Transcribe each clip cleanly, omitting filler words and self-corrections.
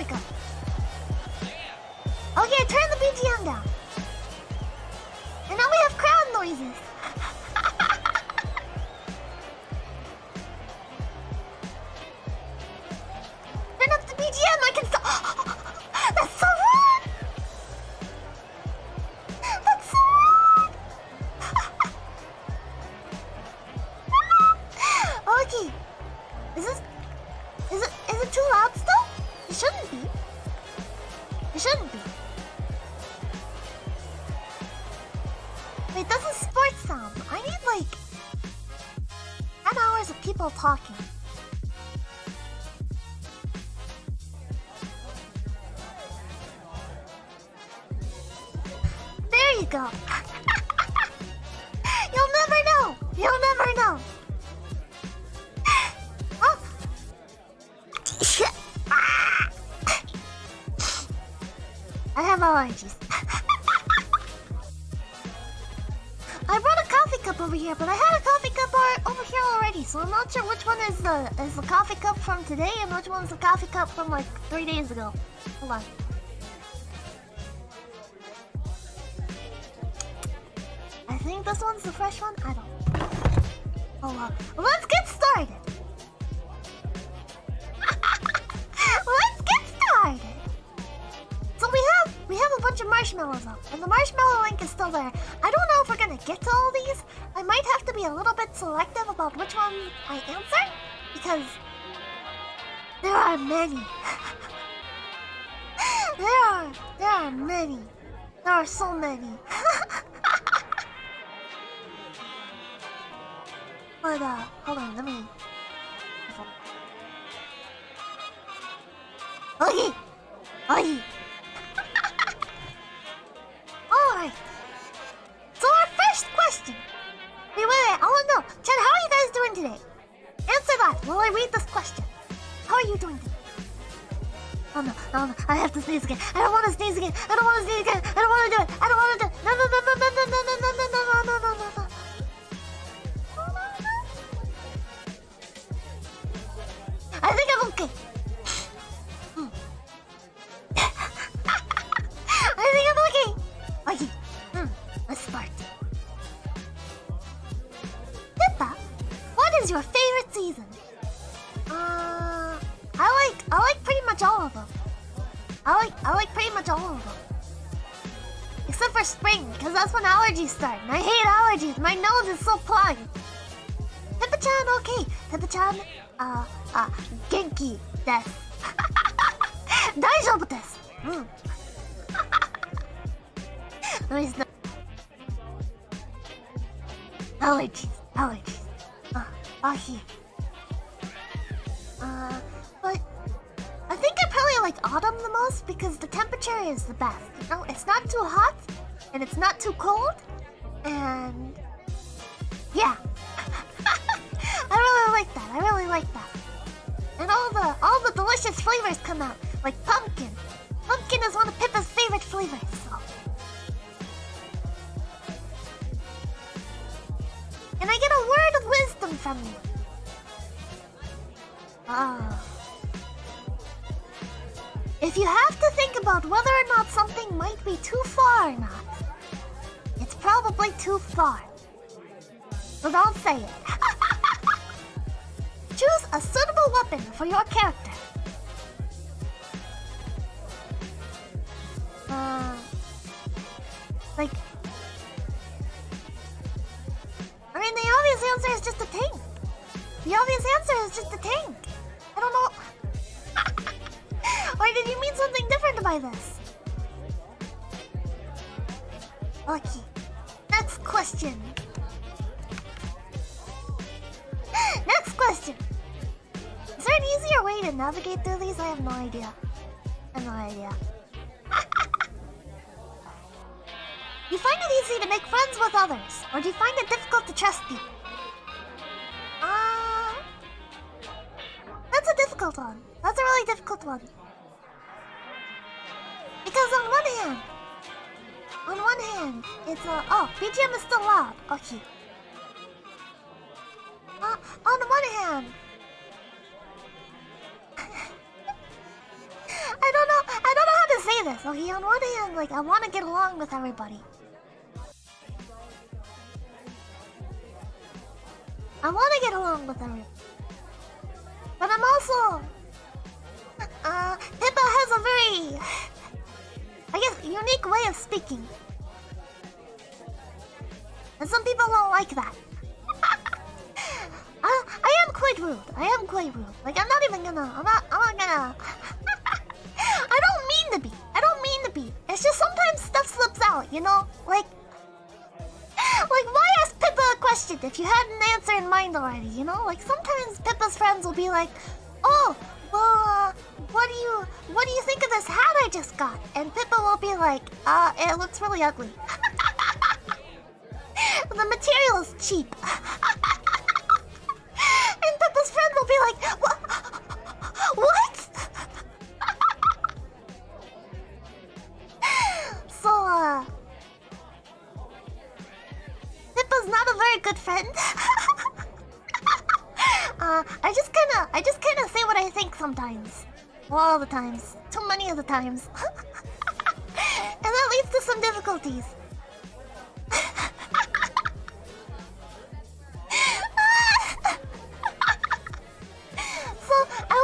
we go. Okay, turn the BGM down. And now we have crowd noises. Turn up the BGM, I can stop. That's so rude. That's so rude. Okay. Is it too loud still? It shouldn't be. It shouldn't be. Wait, this is sports sound. I need like 10 hours of people talking. There you go. You'll never know. You'll never know. Oh. I have allergies. I brought a coffee cup over here, but I had a coffee cup over here already, so I'm not sure which one is the coffee cup from today and which one's the coffee cup from like 3 days ago. Hold on. I think this one's the fresh one. I don't. Oh well. Let's get started. Let's get started. So we have a bunch of marshmallows up, and the marshmallow link is still there. I don't know if we're gonna get to all these. I might have to be a little bit selective about which one I answer, because there are many. There are many. There are so many. But hold on, let me. Okay. Alright. So our first question. Wait, I wanna know. Chad, how are you guys doing today? Answer that while I read this question. How are you doing today? Oh no, I have to sneeze again. I don't wanna sneeze again. I don't wanna sneeze again. I don't wanna do it. I don't wanna do it. No. I think I'm okay. I think I'm okay. Okay. Let's start. Pippa, what is your favorite season? I like pretty much all of them. I like pretty much all of them. Except for spring, because that's when allergies start. And I hate allergies. My nose is so plugged. Pippa-chan, okay. Pippa-chan, genki desu. Daijoubu desu. Allergies. Here. But I think I probably like autumn the most because the temperature is the best. You know, it's not too hot and it's not too cold, and yeah. I really like that. And all the delicious flavors come out, like pumpkin. Pumpkin is one of Pippa's favorite flavors. So. And I get a word of wisdom from you. If you have to think about whether or not something might be too far or not, it's probably too far. So don't say it. Choose a suitable weapon for your character. I mean, the obvious answer is just a tank. The obvious answer is just a tank. I don't know. Or did you mean something different by this? Okay. Next question. Next question. Is there an easier way to navigate through these? I have no idea. Do you find it easy to make friends with others? Or do you find it difficult to trust people? That's a difficult one. That's a really difficult one. Because on one hand, it's oh, BGM is still loud. Okay. On the one hand, I say this, okay? On one hand, like, I want to get along with everybody. I want to get along with everybody. But I'm also... Pippa has a very... I guess, unique way of speaking. And some people don't like that. I am quite rude. I am quite rude. Like, I'm not even gonna... I'm not gonna... I don't mean to be. I don't mean to be. It's just sometimes stuff slips out, you know? Like, why ask Pippa a question if you had an answer in mind already, you know? Like, sometimes Pippa's friends will be like, oh, well, what do you think of this hat I just got? And Pippa will be like, it looks really ugly. The material is cheap. And Pippa's friend will be like, what? So, Pippa's not a very good friend. I just kinda say what I think sometimes. Well, all the times. Too many of the times. And that leads to some difficulties. So, I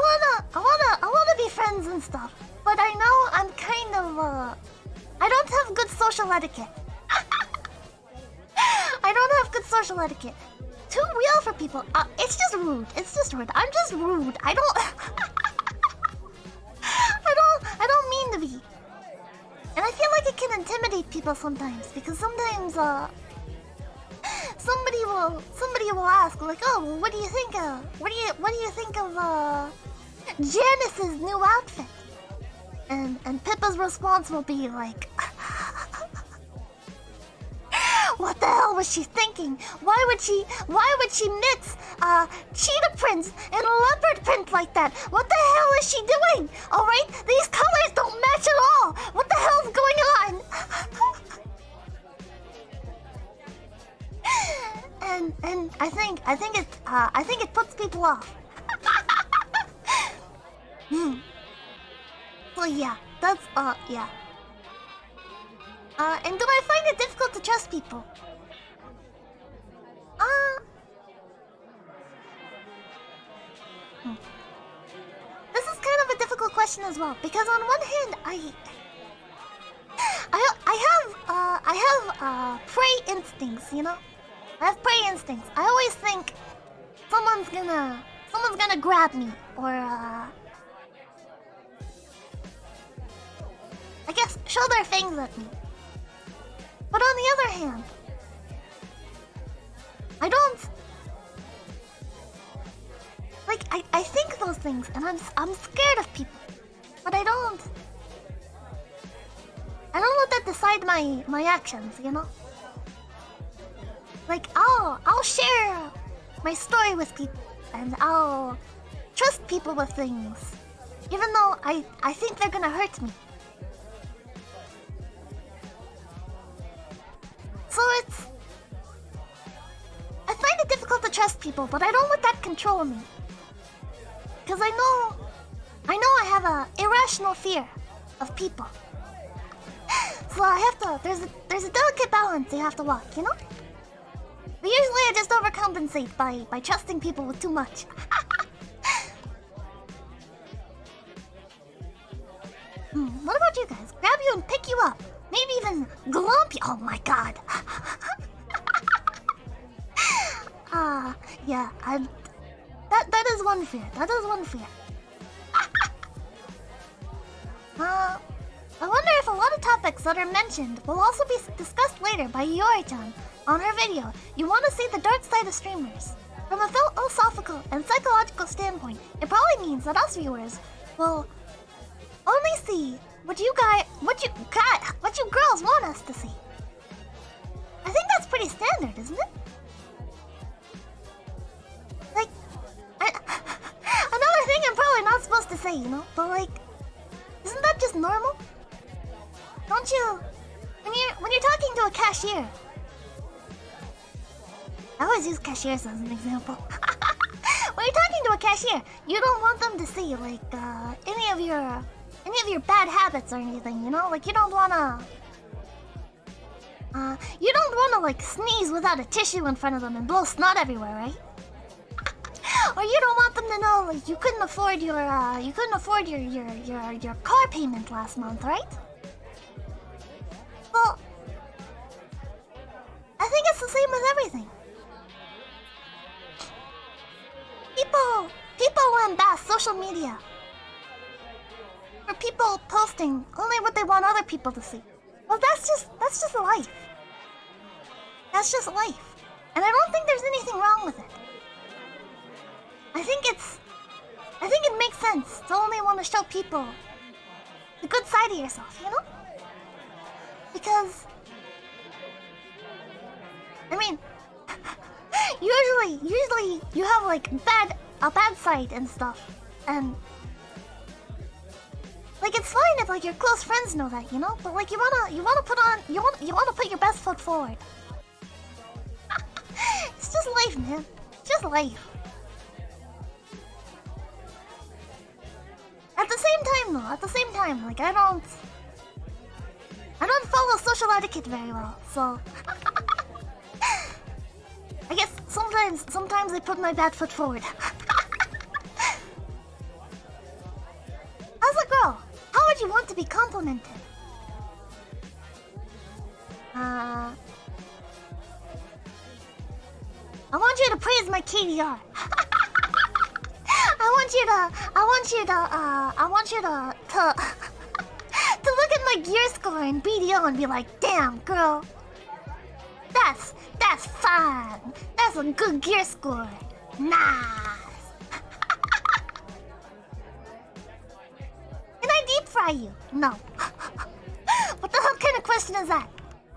wanna be friends and stuff. But I know I'm kind of, I don't have good social etiquette. I don't have good social etiquette. Too real for people. It's just rude. It's just rude. I'm just rude. I don't mean to be. And I feel like it can intimidate people sometimes because sometimes somebody will ask like, oh, well, what do you think of Janice's new outfit? And Pippa's response will be like, what the hell was she thinking? Why would she mix cheetah print and leopard print like that? What the hell is she doing? Alright? These colors don't match at all! What the hell's going on? and I think it puts people off. So yeah, that's yeah. And do I find it difficult to trust people? This is kind of a difficult question as well, because on one hand, I have prey instincts, you know? I have prey instincts. I always think someone's gonna grab me, or I guess show their fangs at me. But on the other hand, I don't like. I think those things, and I'm scared of people, but I don't let that decide my actions. You know, like I'll share my story with people, and I'll trust people with things, even though I think they're gonna hurt me. So I find it difficult to trust people, but I don't let that control me. Because I know I have a irrational fear of people. So I have to, there's a delicate balance you have to walk, you know? But usually I just overcompensate by trusting people with too much. What about you guys? Grab you and pick you up. Maybe even glomp you. Oh my god. Yeah, that is one fear. That is one fear. I wonder if a lot of topics that are mentioned will also be discussed later by Yori-chan on her video. You want to see the dark side of streamers. From a philosophical and psychological standpoint, it probably means that us viewers will only see what you girls want us to see. I think that's pretty standard, isn't it? Like, another thing I'm probably not supposed to say, you know? But like, isn't that just normal? Don't you? When you're talking to a cashier, I always use cashiers as an example. When you're talking to a cashier, you don't want them to see like any any of your bad habits or anything, you know? Like, you don't wanna... you don't wanna, like, sneeze without a tissue in front of them and blow snot everywhere, right? Or you don't want them to know, like, you couldn't afford your car payment last month, right? Well, I think it's the same with everything. People lambast social media for people posting only what they want other people to see. Well, that's just life. That's just life. And I don't think there's anything wrong with it. I think it makes sense to only want to show people the good side of yourself, you know? Because, I mean, usually you have like a bad side and stuff, and like it's fine if like your close friends know that, you know. But like you wanna put your best foot forward. It's just life, man. It's just life. At the same time, like I don't follow social etiquette very well, so I guess sometimes I put my bad foot forward. As a girl, how would you want to be complimented? I want you to praise my KDR. I want you to look at my gear score in BDO and be like, damn, girl, that's fine. That's a good gear score. Nice. Can I deep fry you? No. What the hell kind of question is that?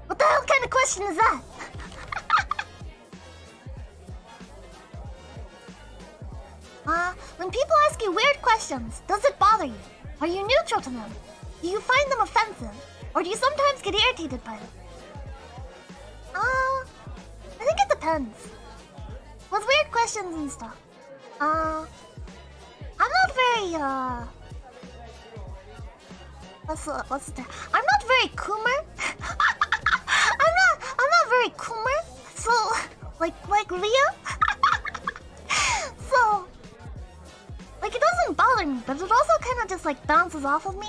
What the hell kind of question is that? When people ask you weird questions, does it bother you? Are you neutral to them? Do you find them offensive? Or do you sometimes get irritated by them? I think it depends. With weird questions and stuff, I'm not very, what's the term? I'm not very Coomer. I'm not very Coomer. So, like Leah? So, like, it doesn't bother me, but it also kind of just, like, bounces off of me.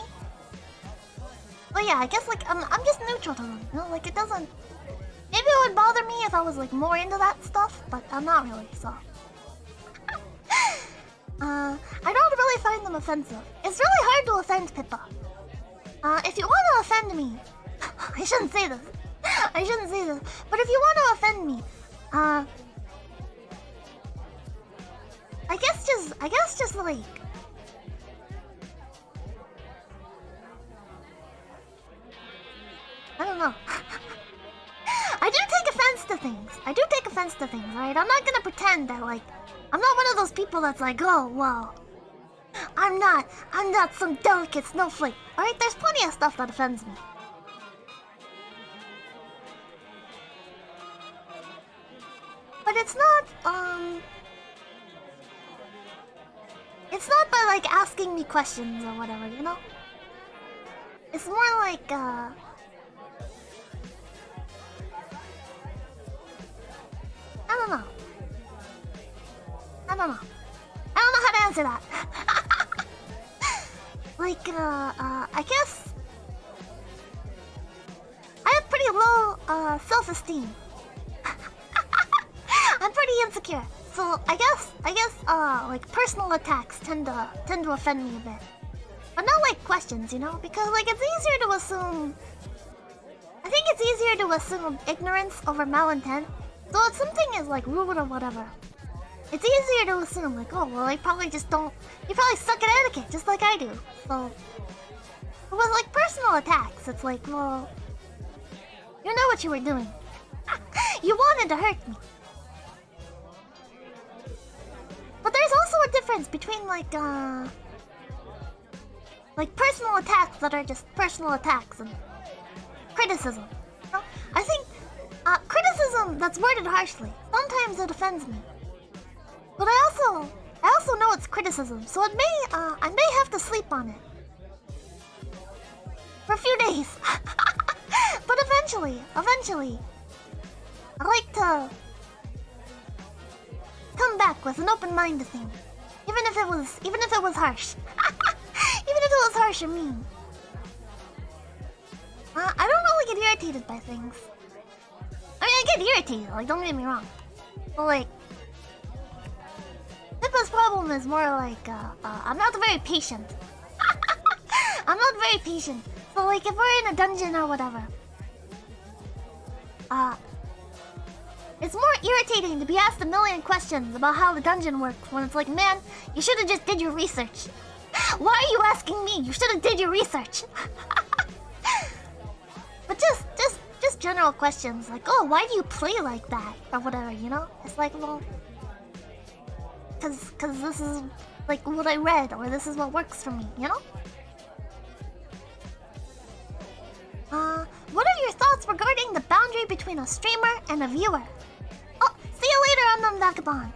But yeah, I guess, like, I'm just neutral to them, you know? Like, it doesn't... Maybe it would bother me if I was, like, more into that stuff, but I'm not really, so... I don't really find them offensive. It's really hard to offend Pippa. If you want to offend me... I shouldn't say this. I shouldn't say this. But if you want to offend me, I guess just like... I don't know. I do take offense to things. Alright? I'm not gonna pretend that, like... I'm not one of those people that's like, oh, well... I'm not some delicate snowflake. Alright? There's plenty of stuff that offends me. But it's not, it's not by, like, asking me questions or whatever, you know? It's more like, I don't know. I don't know how to answer that. Like, I guess... I have pretty low, self-esteem. I'm pretty insecure. So, I guess, like, personal attacks tend to offend me a bit. But not, like, questions, you know? Because, like, it's easier to assume... I think it's easier to assume ignorance over malintent. So if something is, like, rude or whatever, it's easier to assume, like, oh, well, they probably just don't... You probably suck at etiquette, just like I do. So... But with, like, personal attacks, it's like, well... You know what you were doing. You wanted to hurt me. But there's also a difference between, like, personal attacks that are just personal attacks and criticism. You know? I think, criticism that's worded harshly, sometimes it offends me. But I also know it's criticism, so it may, I may have to sleep on it. for a few days. But eventually, I like to come back with an open mind to things, even if it was harsh, even if it was harsh or mean. I don't really get irritated by things. I mean, I get irritated, like, don't get me wrong. But, like, Pippa's problem is more like, I'm not very patient. I'm not very patient. So, like, if we're in a dungeon or whatever, it's more irritating to be asked a million questions about how the dungeon works when it's like, man, you should have just did your research. Why are you asking me? You should have did your research. But just general questions like, oh, why do you play like that? Or whatever, you know? It's like, well, cause this is like what I read, or this is what works for me, you know? What are your thoughts regarding the boundary between a streamer and a viewer? Oh, see you later, Unknown Vagabond.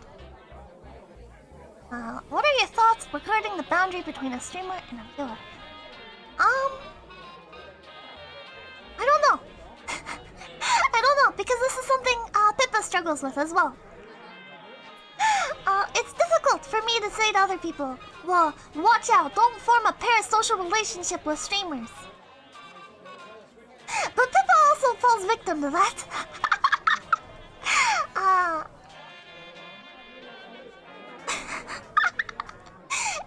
What are your thoughts regarding the boundary between a streamer and a viewer? I don't know. I don't know, because this is something Pippa struggles with as well. It's difficult for me to say to other people, well, watch out, don't form a parasocial relationship with streamers. But Pippa also falls victim to that.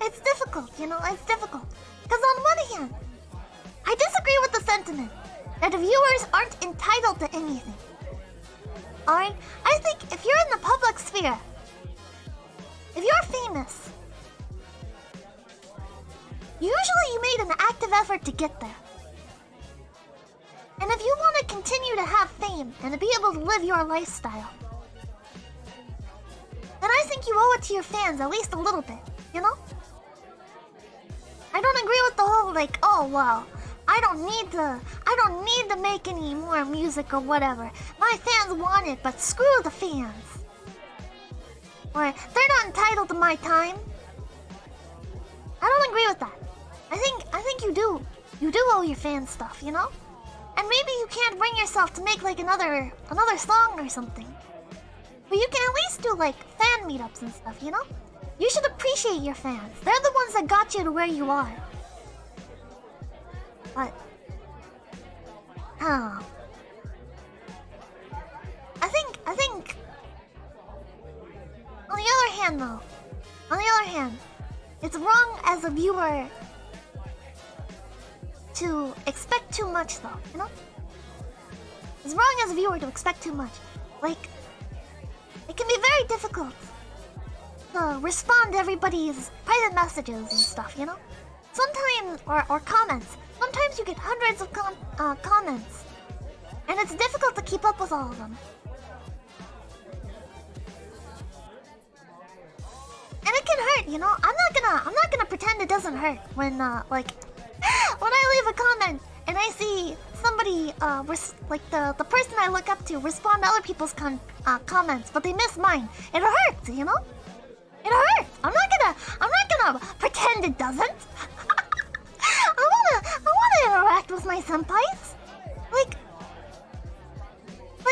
It's difficult, you know, it's difficult. Because on one hand, I disagree with the sentiment that viewers aren't entitled to anything. Alright? I think if you're in the public sphere, if you're famous, usually you made an active effort to get there. And if you want to continue to have fame and to be able to live your lifestyle, then I think you owe it to your fans at least a little bit, you know? I don't agree with the whole like, oh well, I don't need to make any more music or whatever. My fans want it, but screw the fans. Or they're not entitled to my time. I don't agree with that. I think you do. You do owe your fans stuff, you know? And maybe you can't bring yourself to make like another song or something. But you can at least do like fan meetups and stuff, you know? You should appreciate your fans. They're the ones that got you to where you are. But I think on the other hand, it's wrong as a viewer to expect too much though, you know? It's wrong as a viewer to expect too much. Like, it can be very difficult to respond to everybody's private messages and stuff, you know? Sometimes, or comments. Sometimes you get hundreds of comments, and it's difficult to keep up with all of them. And it can hurt, you know? I'm not gonna pretend it doesn't hurt when like when I leave a comment and I see somebody like the person I look up to respond to other people's comments, but they miss mine. It hurts, you know? It hurts. I'm not gonna pretend it doesn't. I wanna interact with my senpais. Like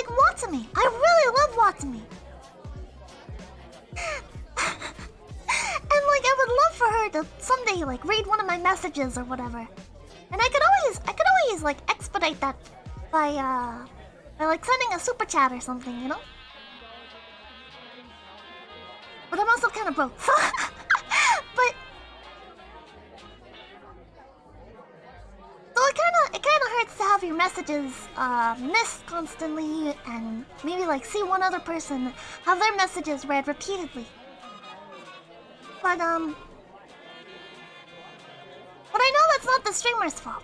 Watsumi. I really love Watsumi. And like I would love for her to someday like read one of my messages or whatever. And I could always like expedite that by like sending a super chat or something, you know? But I'm also kind of broke. But so it kind of hurts to have your messages missed constantly, and maybe like see one other person have their messages read repeatedly. But I know that's not the streamer's fault.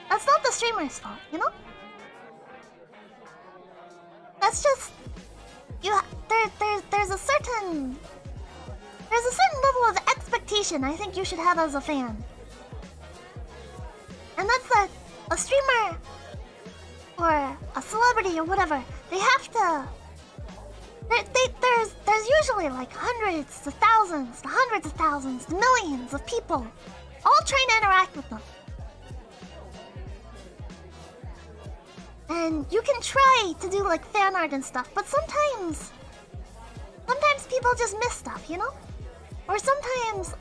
That's not the streamer's fault, you know? That's just there's a certain level of expectation I think you should have as a fan. And that's that a streamer or a celebrity or whatever, they have to there's usually like hundreds to thousands to hundreds of thousands to millions of people all trying to interact with them. And you can try to do like fan art and stuff, but sometimes people just miss stuff, you know? Or sometimes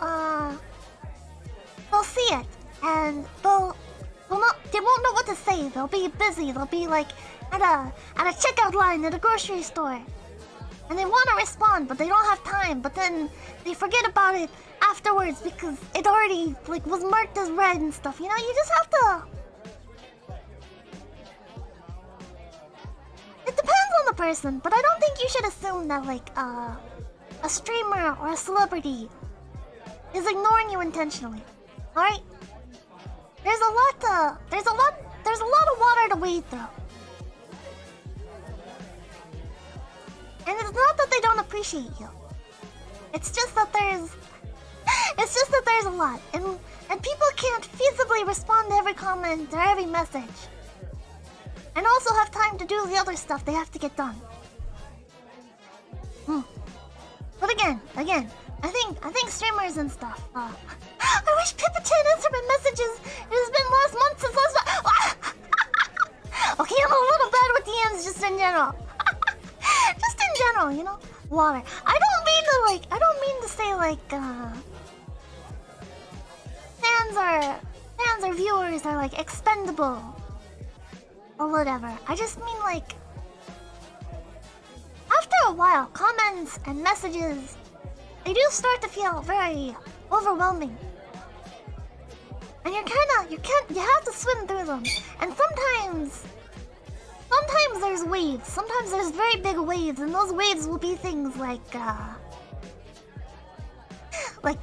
they'll see it and they won't know what to say. They'll be busy. They'll be like at a checkout line at a grocery store. And they want to respond, but they don't have time. But then they forget about it afterwards because it already like was marked as read and stuff. You know, you just have to. It depends on the person, but I don't think you should assume that like a streamer or a celebrity is ignoring you intentionally. All right? There's a lot of water to wade through. And it's not that they don't appreciate you. It's just that there's a lot. And people can't feasibly respond to every comment or every message. And also have time to do the other stuff they have to get done. But again, I think streamers and stuff. I wish Pippa-chan answered my messages. It has been last month since Okay, I'm a little bad with DMs just in general. Just in general, you know? Water. I don't mean to say like fans or viewers are like expendable or whatever. I just mean like after a while, comments and messages, they do start to feel very overwhelming. And you have to swim through them. And sometimes there's waves. Sometimes there's very big waves, and those waves will be things like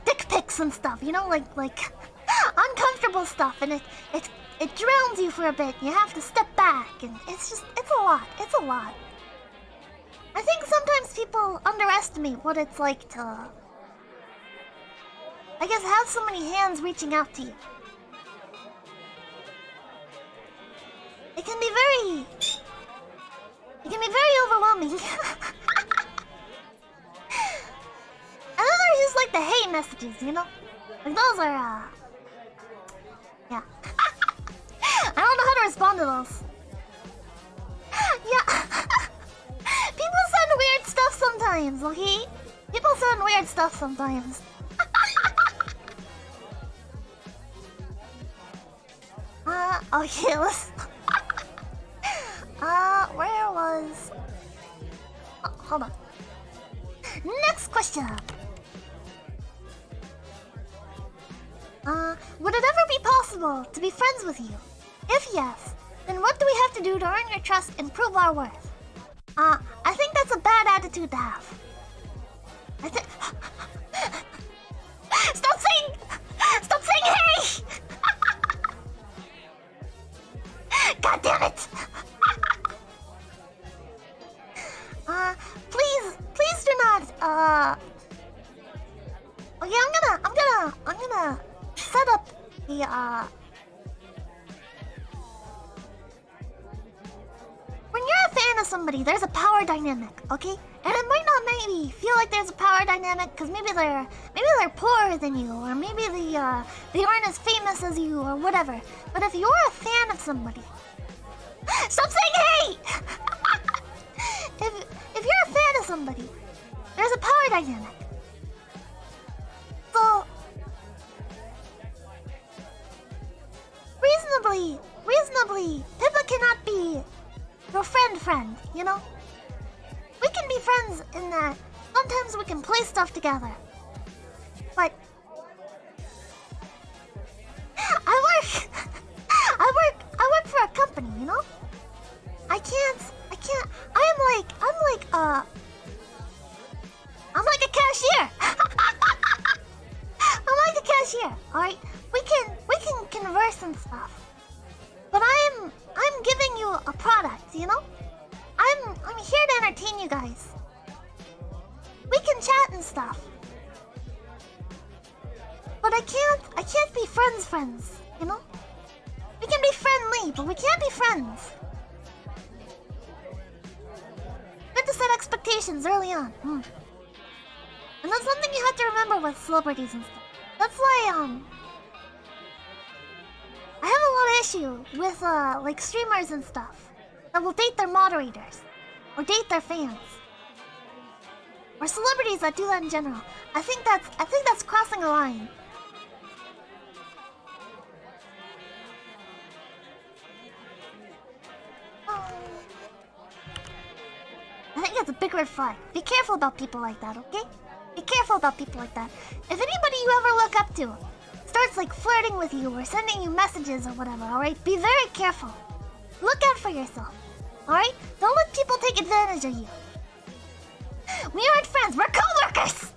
dick pics and stuff, you know, like uncomfortable stuff, and it drowns you for a bit. You have to step back, and it's a lot. It's a lot. I think sometimes people underestimate what it's like to, I guess, have so many hands reaching out to you. It can be very overwhelming. And then there's just like the hate messages, you know? Like those are, yeah. I don't know how to respond to those. Yeah. People send weird stuff sometimes, okay? People send weird stuff sometimes. Okay, let's... where was... Oh, hold on. Next question. Would it ever be possible to be friends with you? If yes, then what do we have to do to earn your trust and prove our worth? I think that's a bad attitude to have. Stop saying hey! God damn it! Please do not, okay, I'm gonna set up the, when you're a fan of somebody, there's a power dynamic, okay? And it might not maybe feel like there's a power dynamic because maybe they're poorer than you, or maybe they aren't as famous as you, or whatever. But if you're a fan of somebody, stop saying hey! If you're a fan of somebody, there's a power dynamic. So reasonably, Pippa cannot be your friend, you know? We can be friends in that sometimes we can play stuff together. But I work for a company, you know? I'm like a cashier. I'm like a cashier, alright? We can converse and stuff. But I'm giving you a product, you know? I'm here to entertain you guys. We can chat and stuff. But I can't be friends, you know? We can be friendly, but we can't be friends. We have to set expectations early on. And that's something you have to remember with celebrities and stuff. That's why, I have a lot of issue with, like, streamers and stuff. that will date their moderators, or date their fans, or celebrities that do that in general. I think that's crossing a line. I think it's a big red flag. Be careful about people like that, okay? Be careful about people like that. If anybody you ever look up to starts like flirting with you or sending you messages or whatever, alright? Be very careful. Look out for yourself, alright? Don't let people take advantage of you. We aren't friends, we're co-workers!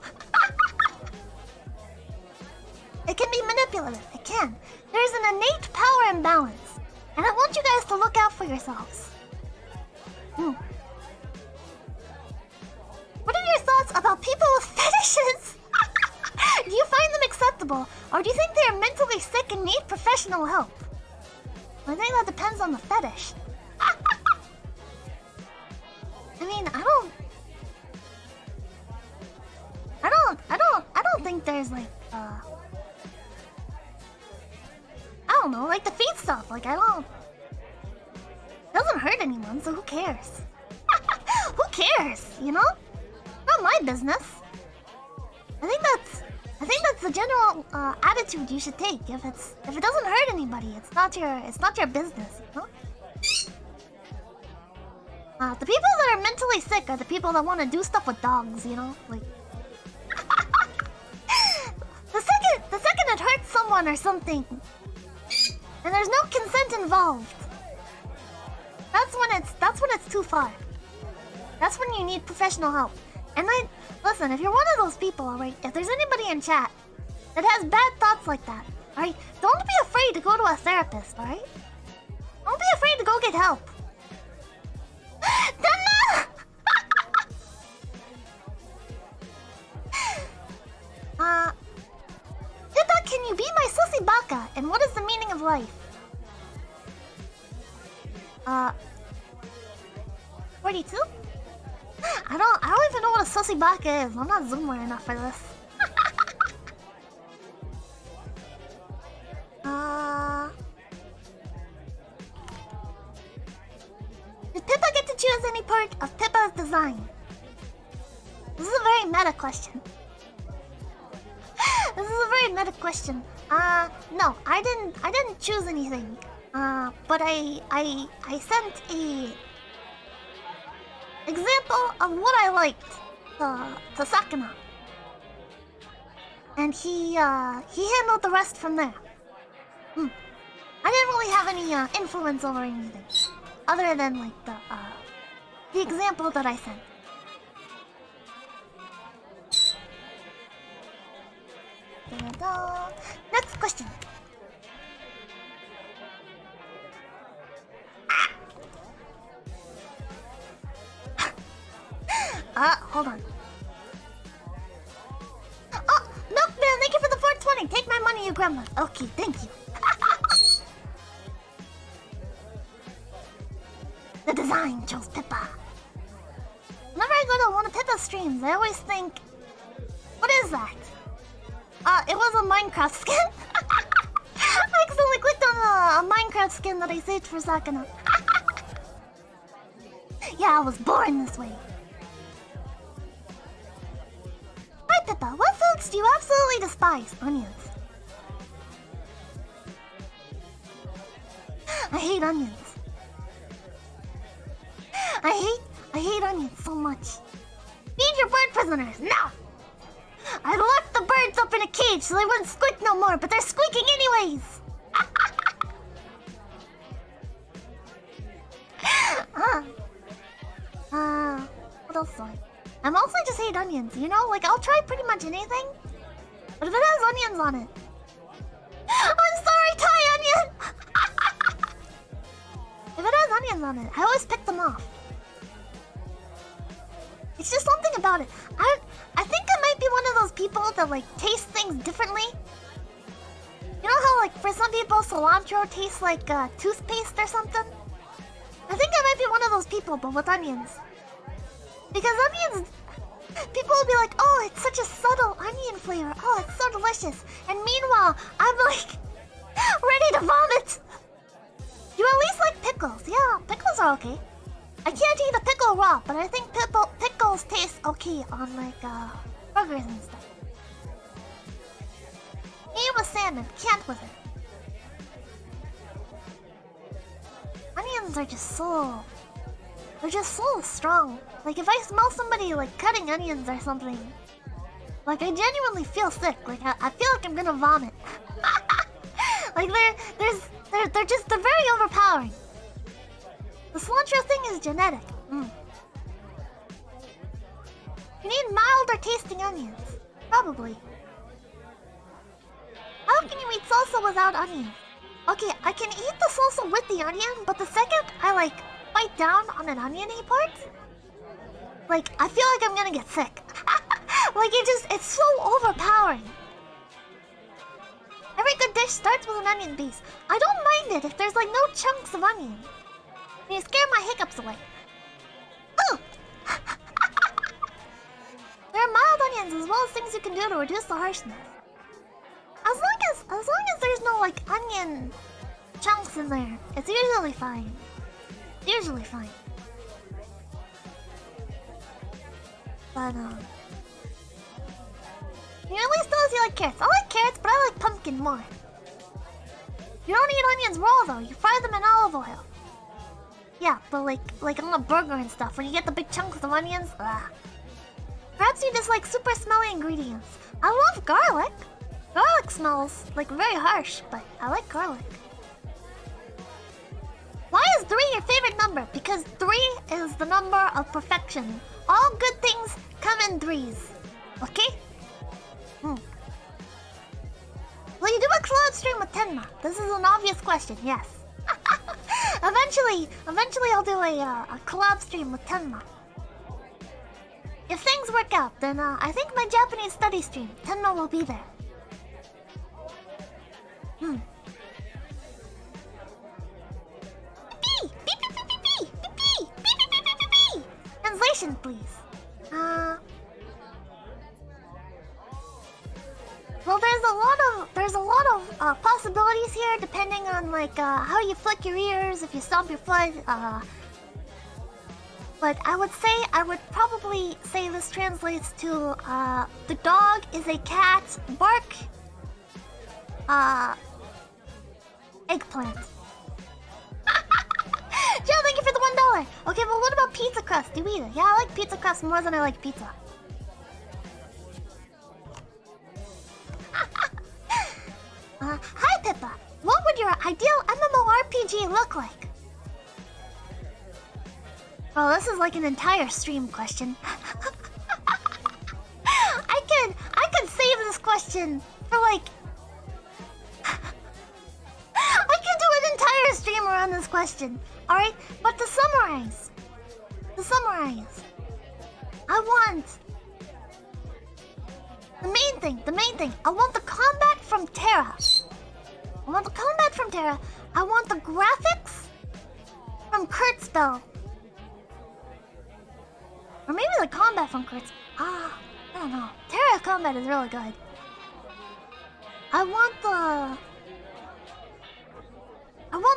It can be manipulative, it can. There's an innate power imbalance, and I want you guys to look out for yourselves. What are your thoughts about people with fetishes? Do you find them acceptable, or do you think they are mentally sick and need professional help? I think that depends on the fetish. I mean, I don't think there's like, I don't know, like the feet stuff, like it doesn't hurt anyone, so who cares? Who cares, you know? Not my business. I think that's the general attitude you should take. If it doesn't hurt anybody, it's not your business, you know? The people that are mentally sick are the people that want to do stuff with dogs, you know? Like the second it hurts someone or something, and there's no consent involved, that's when it's too far. That's when you need professional help. And listen, if you're one of those people, alright, if there's anybody in chat that has bad thoughts like that, alright, don't be afraid to go to a therapist, alright? Don't be afraid to go get help. Pippa, can you be my sussy baka? And what is the meaning of life? 42? I don't even know what a sussy baka is. I'm not zoomer enough for this. Did Pippa get to choose any part of Pippa's design? This is a very meta question. This is a very meta question. No, I didn't choose anything. But I sent a example of what I liked to Sakana. And he handled the rest from there. I didn't really have any influence over anything, other than like the example that I sent. Da-da-da. Next question. Hold on. Oh, Milkman, thank you for the 420. Take my money, you grandma. Okay, thank you. The design chose Pippa. Whenever I go to one of Pippa's streams, I always think, what is that? It was a Minecraft skin. I accidentally clicked on a Minecraft skin that I saved for Sakana. Yeah, I was born this way. Hi Pippa, what foods do you absolutely despise? Onions. I hate onions. I hate onions so much. Feed your bird prisoners, now! I locked the birds up in a cage so they wouldn't squeak no more, but they're squeaking anyways! What else do I mostly just hate onions, you know? Like, I'll try pretty much anything, but if it has onions on it... I'm sorry, Thai onion! If it has onions on it, I always pick them off. It's just something about it. I think I might be one of those people that like taste things differently. You know how like for some people cilantro tastes like toothpaste or something? I think I might be one of those people, but with onions. Because onions, people will be like, oh, it's such a subtle onion flavor. Oh, it's so delicious. And meanwhile, I'm like ready to vomit. You at least like pickles. Yeah, pickles are okay. I can't eat a pickle raw, but I think pickles taste okay on like burgers and stuff. Eat with salmon, can't with it. Onions are just so... They're just so strong. Like if I smell somebody like cutting onions or something, like I genuinely feel sick. Like I feel like I'm gonna vomit. Like they're very overpowering. The cilantro thing is genetic. You need milder tasting onions. Probably. How can you eat salsa without onion? Okay, I can eat the salsa with the onion, but the second I like bite down on an oniony part, like I feel like I'm gonna get sick. Like it's so overpowering. Every good dish starts with an onion base. I don't mind it if there's like no chunks of onion. You scare my hiccups away. Ooh! There are mild onions as well as things you can do to reduce the harshness. As long as there's no like onion chunks in there, it's usually fine. Usually fine. But you at least knows you like carrots. I like carrots, but I like pumpkin more. You don't eat onions raw though. You fry them in olive oil. Yeah, but like on a burger and stuff, when you get the big chunks of onions, ugh. Perhaps you dislike super smelly ingredients. I love garlic. Garlic smells like very harsh, but I like garlic. Why is 3 your favorite number? Because 3 is the number of perfection. All good things come in 3s. Okay? Will you do a collab stream with Tenma? This is an obvious question, yes. Eventually I'll do a collab stream with Tenma. If things work out, then I think my Japanese study stream, Tenma will be there. Translation, please. Well, there's a lot of possibilities here, depending on like how you flick your ears, if you stomp your foot. But I would probably say this translates to the dog is a cat, bark, eggplant. Joe, thank you for the $1. Okay, but what about pizza crust? Do we eat it? Yeah, I like pizza crust more than I like pizza. Hi Pippa. What would your ideal MMORPG look like? Well, this is like an entire stream question. I could save this question for like... I could do an entire stream around this question. Alright? But to summarize, I want... The main thing, I want the combat from Terra. I want the graphics from Kurtzbell. Or maybe the combat from Kurtz. I don't know. Terra combat is really good. I want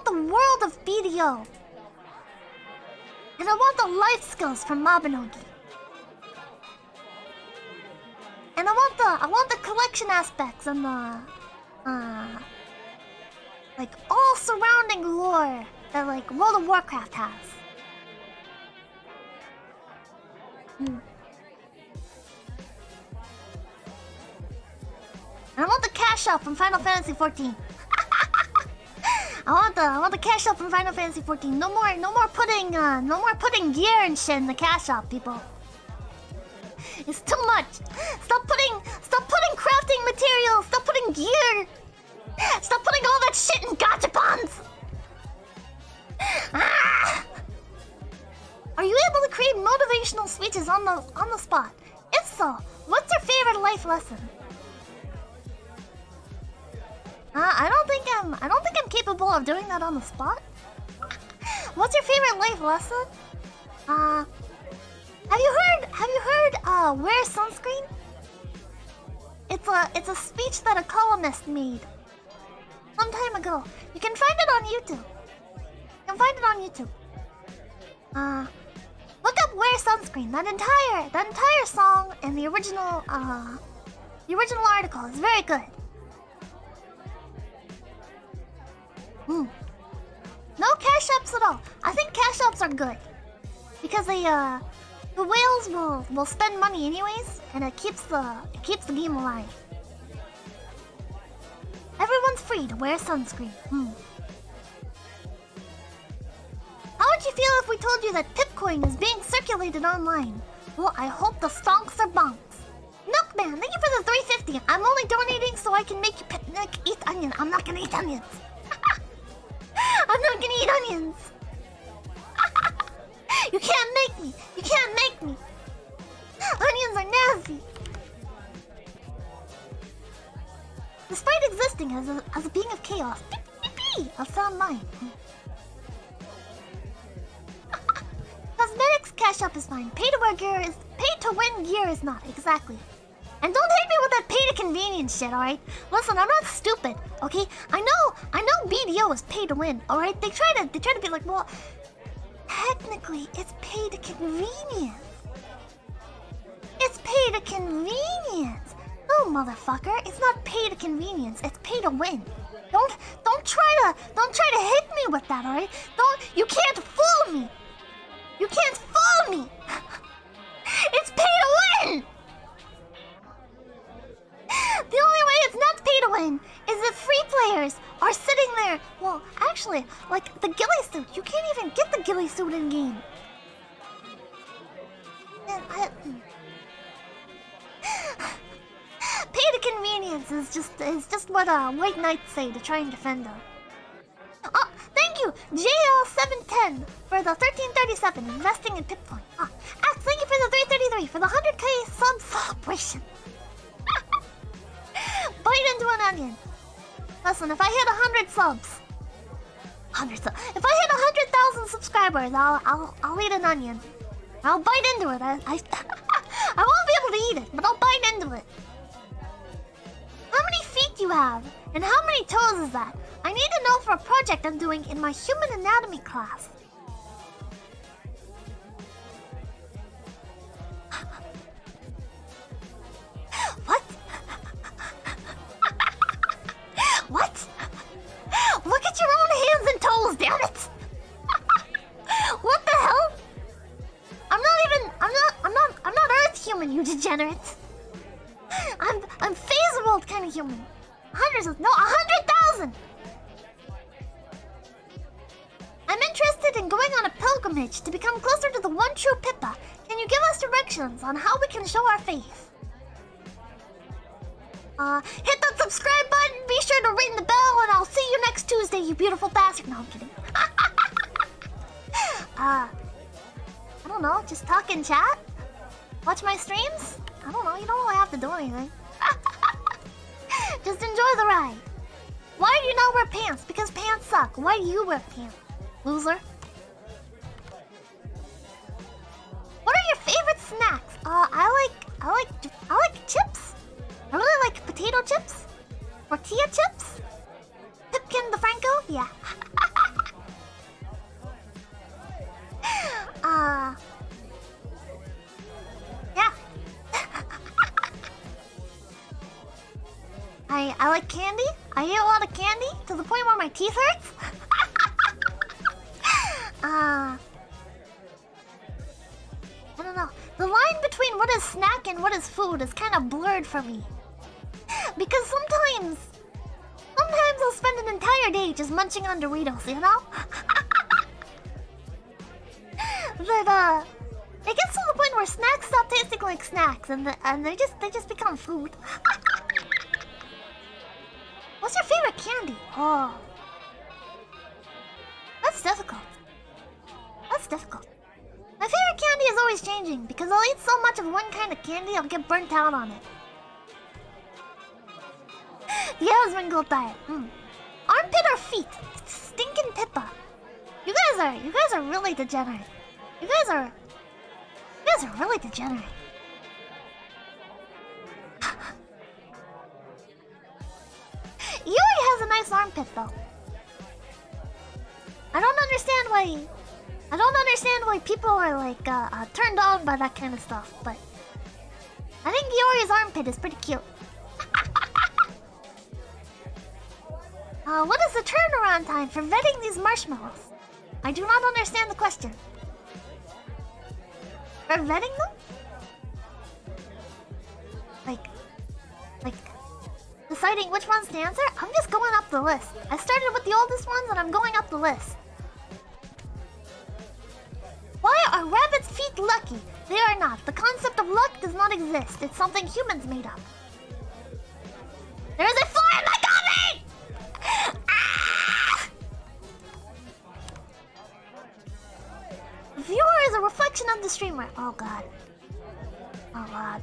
the world of BDO. And I want the life skills from Mabinogi. And I want the collection aspects and the like all surrounding lore that like World of Warcraft has. And I want the cash shop from Final Fantasy 14. I want the cash shop from Final Fantasy 14. No more putting gear and shit in the cash shop, people. It's too much. Stop putting crafting materials. Stop putting gear. Stop putting all that shit in gachapons. Are you able to create motivational speeches on the spot? If so, what's your favorite life lesson? I don't think I'm capable of doing that on the spot. What's your favorite life lesson? Have you heard wear sunscreen? It's a speech that a columnist made some time ago. You can find it on YouTube. up, wear sunscreen. That entire song and the original article is very good. No cash apps at all. I think cash apps are good because the whales will spend money anyways, and it keeps the game alive. Everyone's free to wear sunscreen. How would you feel if we told you that Pipcoin is being circulated online? Well, I hope the stonks are bonks. Milkman, thank you for the 350. I'm only donating so I can make you eat onion. I'm not gonna eat onions. I'm not gonna eat onions. You can't make me. You can't make me. Onions are nasty. Despite existing as a being of chaos, of sound mind. Cosmetics cash up is fine. Pay to win gear is not, exactly. And don't hate me with that pay to convenience shit, alright? Listen, I'm not stupid, okay? I know BDO is pay to win, alright? They try to be like, well, technically it's pay to convenience. It's pay to convenience. No, motherfucker, it's not pay to convenience, it's pay to win. Don't try to hit me with that, alright? You can't fool me. You can't fool me! It's pay to win! The only way it's not pay to win is if free players are sitting there. Well, actually, like the ghillie suit. You can't even get the ghillie suit in game. Pay to convenience is just what white knights say to try and defend them. Oh, thank you, JL710 for the 1337 investing in Pipcoin. Axe, thank you for the 333 for the 100k sub celebration. Bite into an onion. Listen, if I hit 100 subs, if I hit 100,000 subscribers, I'll eat an onion. I'll bite into it. I won't be able to eat it, but I'll bite into it. How many feet do you have? And how many toes is that? I need to know for a project I'm doing in my human anatomy class. What? What? Look at your own hands and toes, damn it! What the hell? I'm not Earth human, you degenerate. I'm phase world kind of human. 100,000! I'm interested in going on a pilgrimage to become closer to the one true Pippa. Can you give us directions on how we can show our faith? Hit that subscribe button, be sure to ring the bell, and I'll see you next Tuesday, you beautiful bastard. No, I'm kidding. I don't know, just talk in chat? Watch my streams? I don't know, you don't really have to do anything. Just enjoy the ride. Why do you not wear pants? Because pants suck. Why do you wear pants, loser? What are your favorite snacks? I like chips. I really like potato chips. Tortilla chips. Pipkin the Franco? Yeah. Yeah. I like candy. I eat a lot of candy to the point where my teeth hurts. I don't know. The line between what is snack and what is food is kind of blurred for me. Because sometimes I'll spend an entire day just munching on Doritos, you know? That it gets to the point where snacks stop tasting like snacks, and they just become food. What's your favorite candy? Oh, that's difficult. That's difficult. My favorite candy is always changing because I'll eat so much of one kind of candy I'll get burnt out on it. The husband diet. Armpit or feet? Stinking Pippa. You guys are really degenerate. You guys are really degenerate. Yui has a nice armpit though. I don't understand I don't understand why people are like turned on by that kind of stuff, but I think Yori's armpit is pretty cute. What is the turnaround time for vetting these marshmallows? I do not understand the question. For vetting them? Like deciding which ones to answer? I'm just going up the list. I started with the oldest ones and I'm going up the list. Why are rabbits' feet lucky? They are not. The concept of luck does not exist. It's something humans made up. There is a fly in my coffee! Ah! The viewer is a reflection of the streamer. Oh god. Oh god.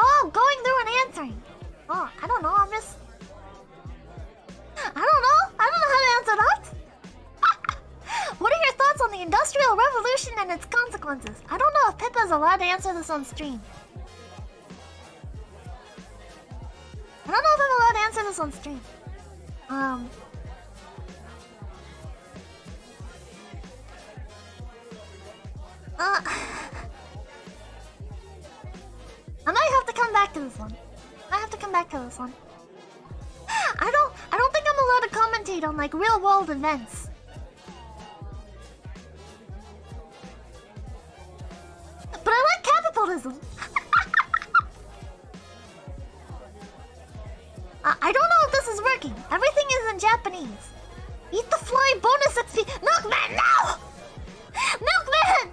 Oh, going through and answering. Oh, I don't know. I don't know how to answer that. What are your thoughts on the Industrial Revolution and its consequences? I don't know if Pippa is allowed to answer this on stream. I don't know if I'm allowed to answer this on stream. I might have to come back to this one. I don't think I'm allowed to commentate on like real world events. But I like capitalism. I don't know if this is working. Everything is in Japanese. Eat the fly bonus XP. Milkman, no! Milkman!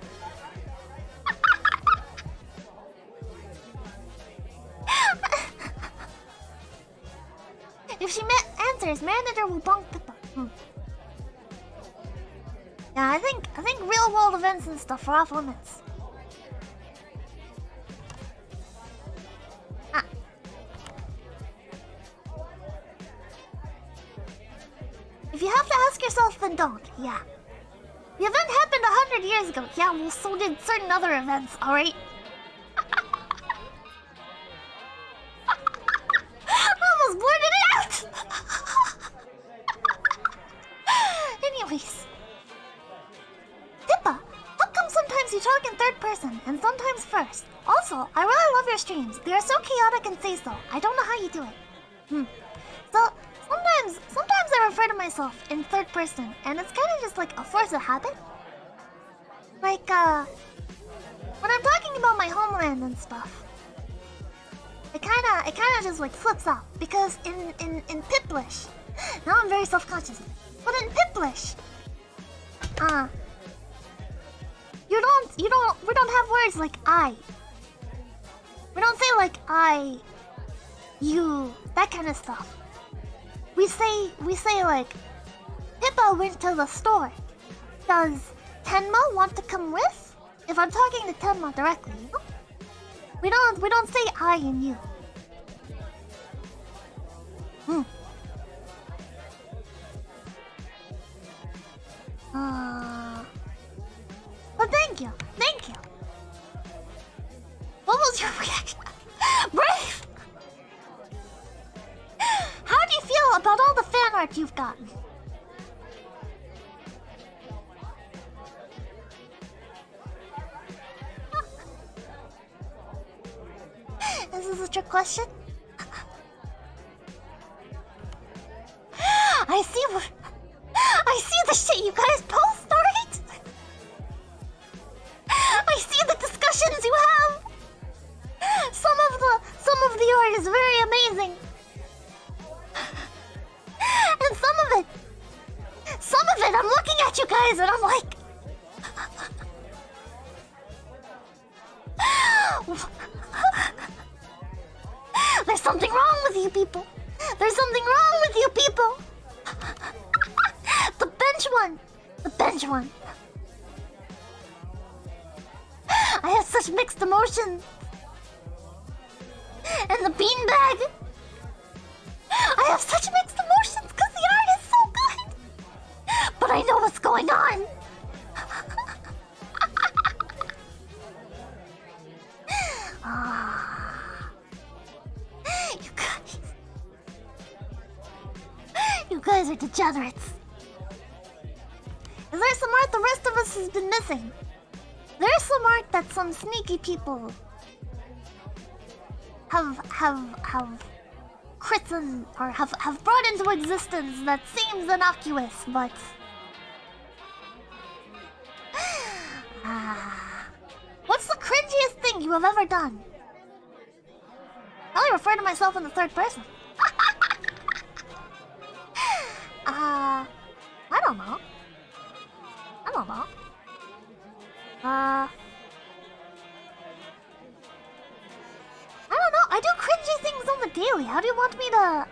If she answers, manager will bonk Pippa. Yeah, I think real world events and stuff are off limits. If you have to ask yourself, then don't. Yeah. The event happened 100 years ago. Yeah, well, so did certain other events, alright? I almost blurted it out! Anyways. Pippa, how come sometimes you talk in third person and sometimes first? Also, I really love your streams. They are so chaotic and say so. I don't know how you do it. So, sometimes I refer to myself in third person, and it's kind of just like a force of habit. Like, when I'm talking about my homeland and stuff, it kinda just like flips out, because in Piplish, now I'm very self-conscious, but in Piplish, we don't have words like I. We don't say like I, you, that kind of stuff. We say like, Pippa went to the store. Does 𝚘𝚘𝚘 want to come with? If I'm talking to 𝚘𝚘𝚘 directly, you know? We don't say I and you. But thank you. What was your reaction? Brave! How do you feel about all the fan art you've gotten? Is this a trick question? I see the shit you guys post, alright? I see the discussions you have. Some of the art is very amazing. And some of it, I'm looking at you guys and I'm like, there's something wrong with you people. There's something wrong with you people. The bench one. I have such mixed emotions. And the beanbag. I have such mixed emotions because the art is so good. But I know what's going on. You guys are degenerates. Is there some art the rest of us has been missing? There's some art that some sneaky people have christened or have brought into existence that seems innocuous, but what's the cringiest thing you have ever done? I only refer to myself in the third person. I don't know. I don't know. I don't know. I do cringy things on the daily. How do you want me to?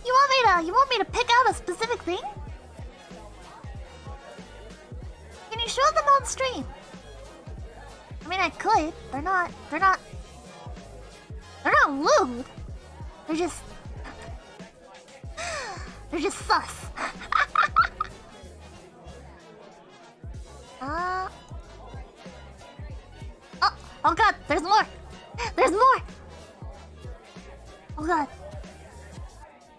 You want me to pick out a specific thing? Can you show them on stream? I mean, I could. They're not lewd. They're just sus. Oh god, there's more! There's more! Oh god.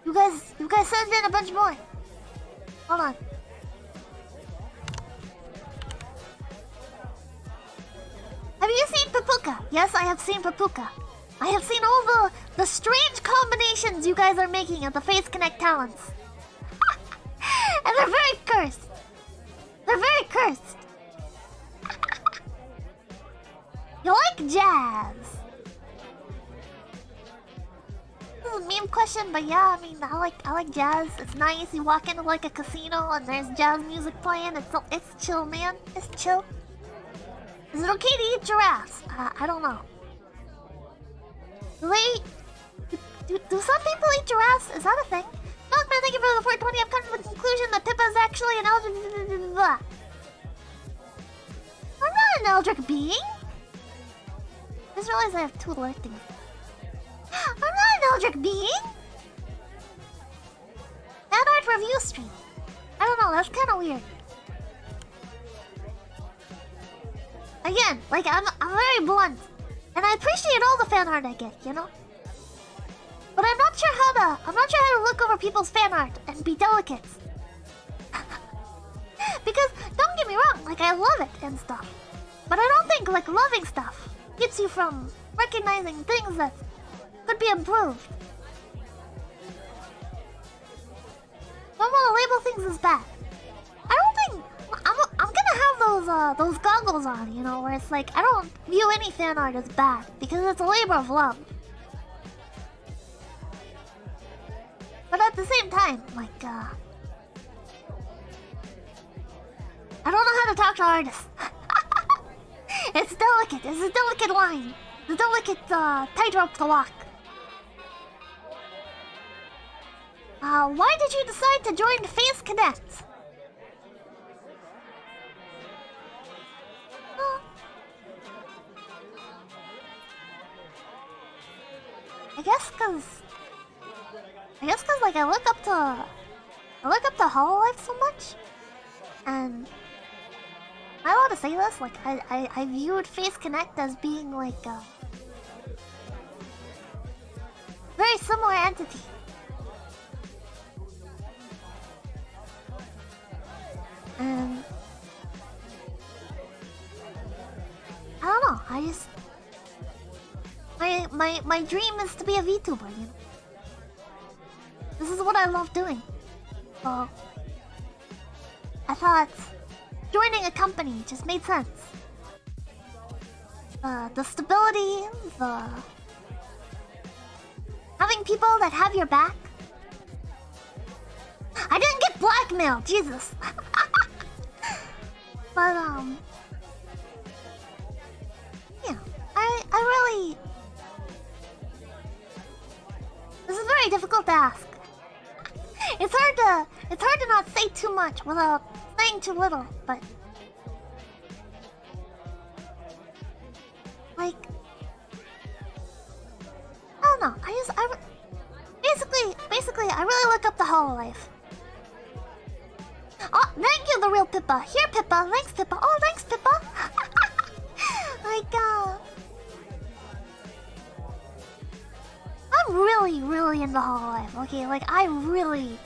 You guys sent in a bunch more. Hold on. Have you seen 𝚘𝚘𝚗𝐿? Yes, I have seen 𝚘𝚘𝚗𝐿. I have seen all the strange combinations you guys are making of the face connect talents. And they're very cursed. They're very cursed. You like jazz? This is a meme question, but yeah, I mean, I like jazz. It's nice. You walk into like a casino and there's jazz music playing. It's chill, man. It's chill. Is it okay to eat giraffes? I don't know. Do some people eat giraffes? Is that a thing? Milkman, thank you for the 420. I've come to the conclusion that Pippa is actually an eldritch. I'm not an eldritch being. I just realized I have two alert things. I'm not an eldritch being. Fan art review stream. I don't know. That's kind of weird. Again, like I'm very blunt, and I appreciate all the fan art I get, you know. But I'm not sure how to look over people's fan art and be delicate. Because don't get me wrong, like I love it and stuff, but I don't think like loving stuff keeps you from recognizing things that could be improved. Don't want to label things as bad. I don't think I'm gonna have those goggles on, you know, where it's like I don't view any fan art as bad because it's a labor of love. But at the same time, like I don't know how to talk to artists. It's delicate. It's a delicate line. It's a delicate tightrope to walk. Why did you decide to join Face Connect? I guess cause like I look up to Hololive so much, and am I allowed to say this? Like I viewed Face Connect as being like a very similar entity. And I don't know, I just my dream is to be a VTuber, you know. This is what I love doing. So I thought joining a company just made sense. The stability, the having people that have your back. I didn't get blackmailed, Jesus. But yeah, I really. This is very difficult to ask. It's hard to not say too much without saying too little, but like I don't know. Basically I really look up to Hololive. Oh, thank you, the real Pippa. Here, Pippa. Thanks, Pippa. Oh, thanks, Pippa. Like I'm really into Hololive. Okay, like I really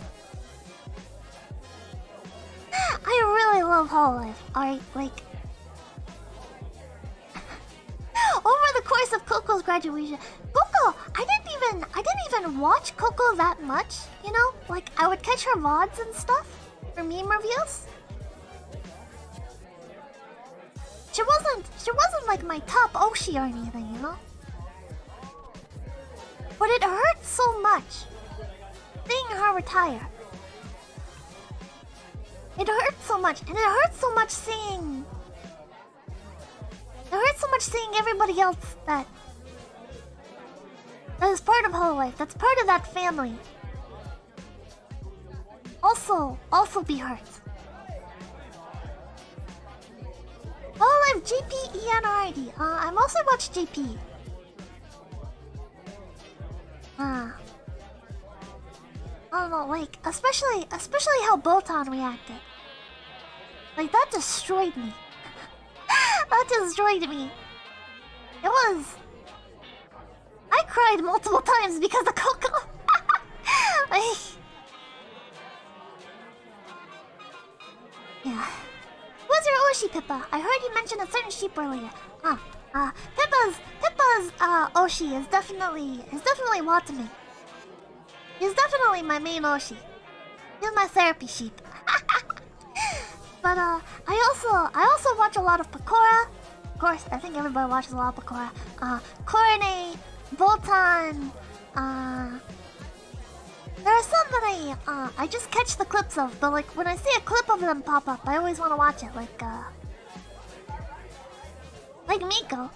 really love Hololive. Alright, like over the course of Coco's graduation, Coco, I didn't even watch Coco that much, you know? Like I would catch her VODs and stuff for meme reviews. She wasn't like my top Oshi or anything, you know? But it hurt so much seeing her retire. It hurt so much, and it hurt so much seeing... It hurt so much seeing everybody else that is part of Hololive, that's part of that family. Also be hurt. Hololive GPENRID. I mostly watch GP. I don't know, like, especially how Botan reacted. Like, that destroyed me. That destroyed me. It was... I cried multiple times because of Coco. Like... Yeah. Who's your Oshi, Pippa? I heard you mention a certain sheep earlier. Pippa's Oshi is definitely Watame. He's definitely my main Oshi. He's my therapy sheep. But I also watch a lot of Pecora. Of course, I think everybody watches a lot of Pecora. Cornet, Bolton. There are some that I just catch the clips of, but like when I see a clip of them pop up, I always want to watch it. Like Miko.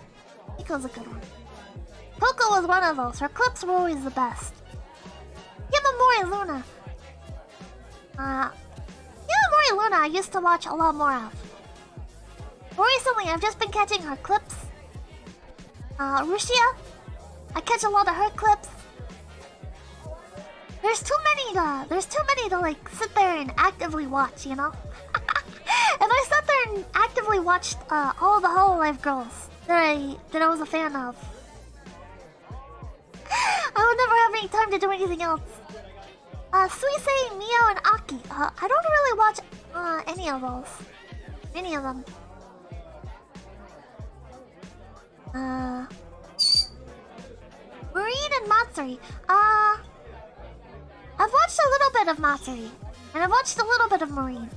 Miko's a good one. Coco was one of those. Her clips were always the best. Himamori Luna. Himamori Luna I used to watch a lot more of. But recently I've just been catching her clips. Rushia, I catch a lot of her clips. There's too many to like sit there and actively watch, you know? If I sat there and actively watched all the Hololive girls that I was a fan of, I would never have any time to do anything else. Suisei, Mio, and Aki. I don't really watch any of those. Any of them. Marine and Matsuri. I've watched a little bit of Matsuri, and I've watched a little bit of Marine.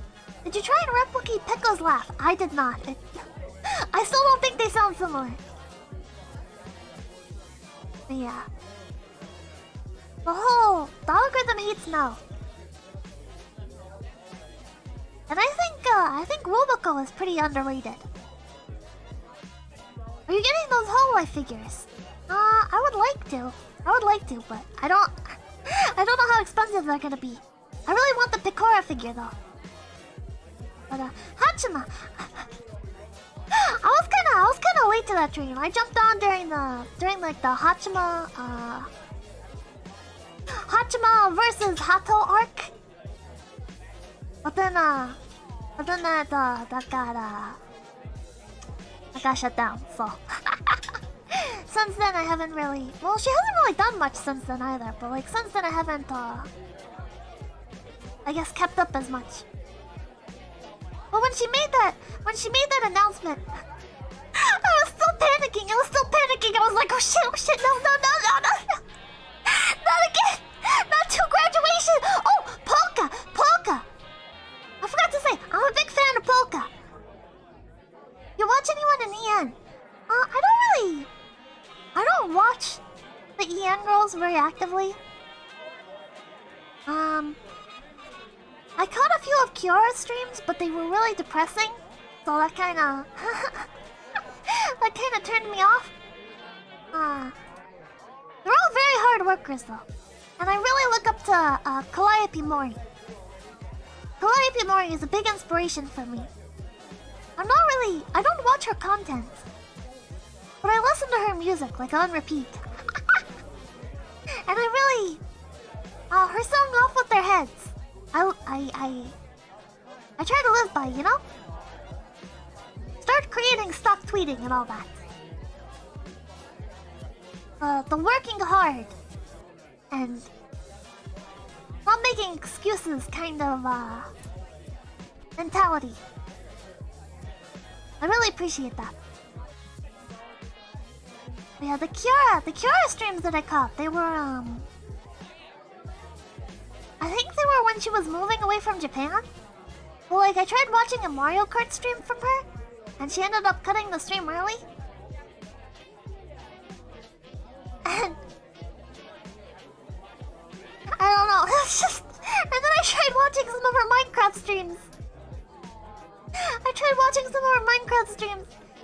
Did you try and replicate Pekka's laugh? I did not. I still don't think they sound similar. But yeah. The algorithm hates no. And I think Roboco is pretty underrated. Are you getting those Hololive figures? I would like to, but I don't know how expensive they're gonna be. I really want the Pecora figure though. But Hachima. I was kinda late to that train. I jumped on during like the Hachima versus Hato arc. But then that got shut down, so since then I haven't really... Well, she hasn't really done much since then either, but like since then I haven't I guess kept up as much. But when she made that announcement, I was still panicking. I was like, oh shit, no. Not again! Not to graduation! Oh, Polka! I forgot to say, I'm a big fan of Polka. You watch anyone in EN? I don't watch the EN girls very actively. I caught a few of Kiara's streams, but they were really depressing, so that kinda turned me off. They're all very hard workers though, and I really look up to Calliope Mori. Calliope Mori is a big inspiration for me. I don't watch her content, but I listen to her music like on repeat. And I really, her song "Off with Their Heads," I try to live by, you know? Start creating, stop tweeting, and all that. The working hard and not making excuses kind of mentality. I really appreciate that. But yeah, the Q streams that I caught, they were I think they were when she was moving away from Japan. Well, like, I tried watching a Mario Kart stream from her, and she ended up cutting the stream early. And I don't know, it's just... And then I tried watching some of her Minecraft streams.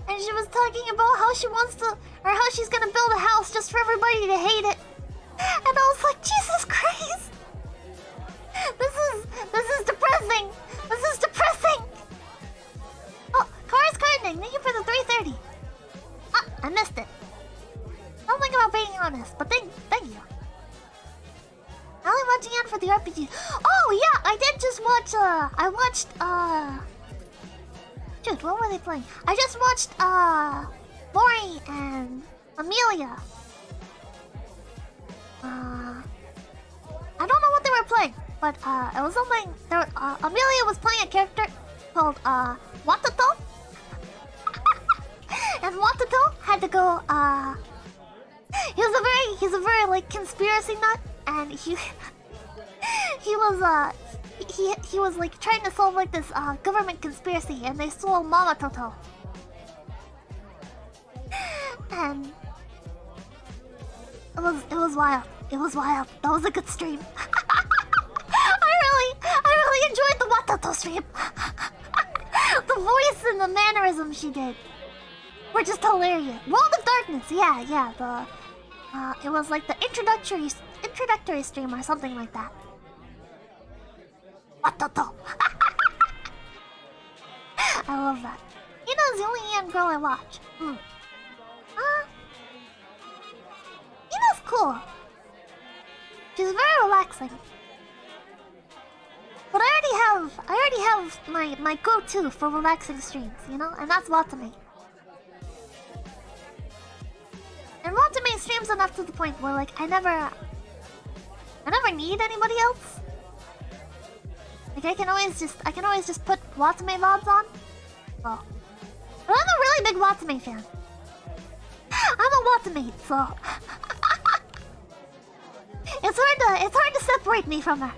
And she was talking about how she wants to... Or how she's gonna build a house just for everybody to hate it. And I was like, Jesus Christ! This is depressing! This is depressing! Oh, Cars Gardening, thank you for the 330. Ah, I missed it. Something about being honest, but thank you. I only watching it for the RPG. Oh yeah, I did just watch I watched dude, what were they playing? I just watched Mori and Amelia. I don't know what they were playing, but it was something there. Amelia was playing a character called Watato. And Watato had to go he's a very like conspiracy nut, and he was like trying to solve like this government conspiracy, and they stole Mama Toto. And it was wild. It was wild. That was a good stream. I really enjoyed the Watato stream. The voice and the mannerism she did were just hilarious. World of Darkness, yeah. It was like the introductory stream or something like that. Watato. I love that. Ina's the only Ian girl I watch. Ina's cool. She's very relaxing. But I already have my go-to for relaxing streams, you know, and that's Watame. And Watame streams enough to the point where like I never need anybody else. Like I can always just put Watame VODs on. Well, but I'm a really big Watame fan. I'm a Watame, so it's hard to separate me from her.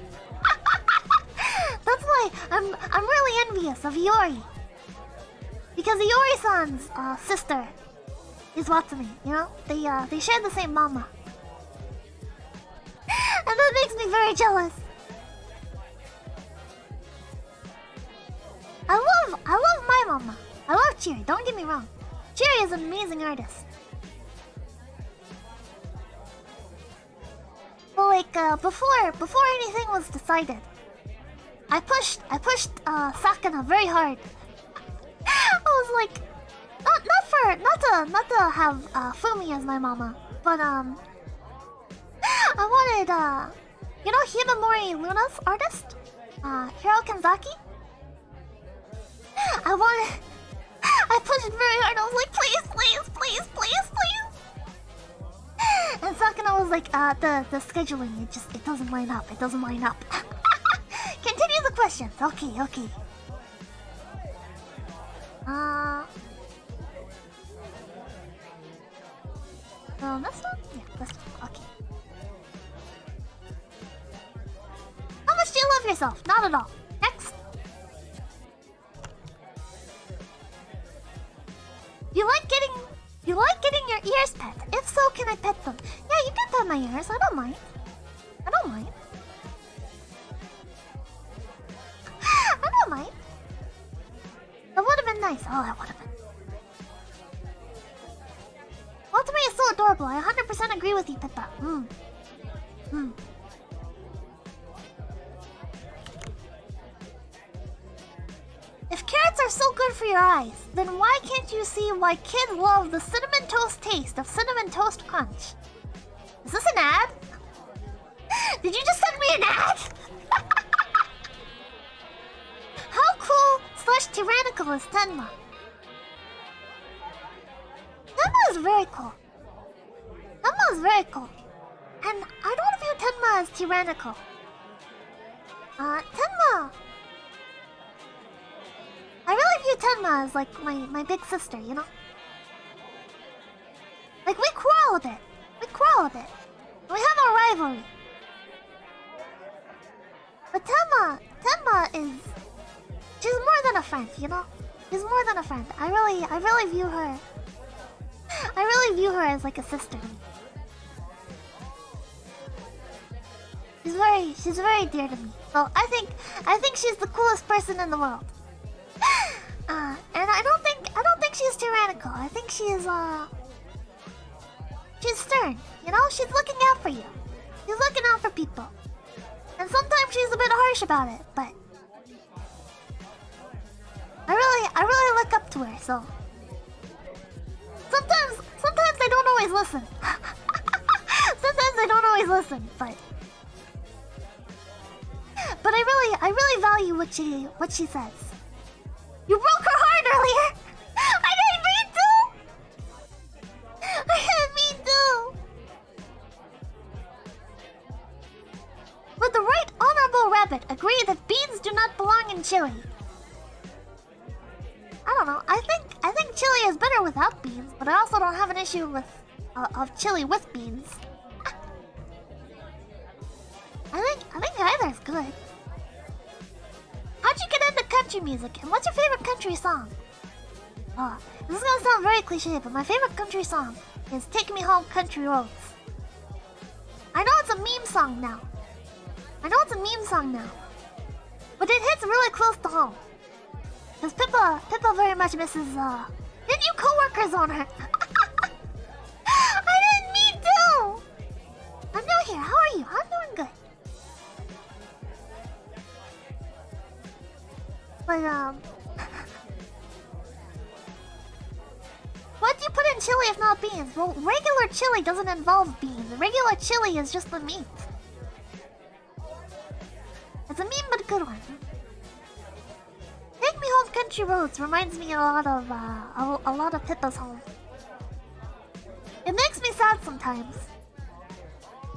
That's why I'm really envious of Iori, because Iori-san's sister is Watame. You know, they share the same mama, and that makes me very jealous. I love my mama. I love Chiri. Don't get me wrong. Chiri is an amazing artist. But like before anything was decided, I pushed Sakana very hard. I was like, not to have Fumi as my mama, but I wanted you know Himamori Luna's artist, Hiro Kanzaki. I pushed very hard. I was like, please. And Sakana was like, the scheduling, it doesn't line up. It doesn't line up. Continue the questions. Okay. This one? Yeah, this one. Okay. How much do you love yourself? Not at all. Next. You like getting your ears pet? If so, can I pet them? Yeah, you can pet my ears. I don't mind. That would have been nice. Oh, that would have been. Watame is so adorable. I 100% agree with you, Pippa. If carrots are so good for your eyes, then why can't you see why kids love the cinnamon toast taste of Cinnamon Toast Crunch? Is this an ad? Did you just send me an ad? How cool / tyrannical is Tenma? Tenma is very cool. And I don't view Tenma as tyrannical. Tenma view Tenma as like my big sister, you know? Like we quarrel a bit. We quarrel a bit. We have our rivalry. But Tenma is... she's more than a friend, you know? She's more than a friend. I really view her... I really view her as like a sister. She's very dear to me. So I think she's the coolest person in the world. And I don't think she's tyrannical. I think she's stern, you know? She's looking out for you. She's looking out for people. And sometimes she's a bit harsh about it, but I really look up to her, so sometimes I don't always listen. Sometimes I don't always listen, but I really value what she says. You broke her heart earlier! I didn't mean to! I didn't mean to! Would the right honorable rabbit agree that beans do not belong in chili? I don't know. I think chili is better without beans, but I also don't have an issue with of chili with beans. I think either's good. How'd you get into country music, and what's your favorite country song? Oh, this is gonna sound very cliche, but my favorite country song is "Take Me Home, Country Roads." I know it's a meme song now. But it hits really close to home. Because Pippa very much misses, the new coworkers on her. I didn't mean to! I'm new here, how are you? I'm doing good. But, what do you put in chili if not beans? Well, regular chili doesn't involve beans. Regular chili is just the meat. It's a meme but a good one. Take Me Home Country Roads reminds me a lot of Pippa's home. It makes me sad sometimes,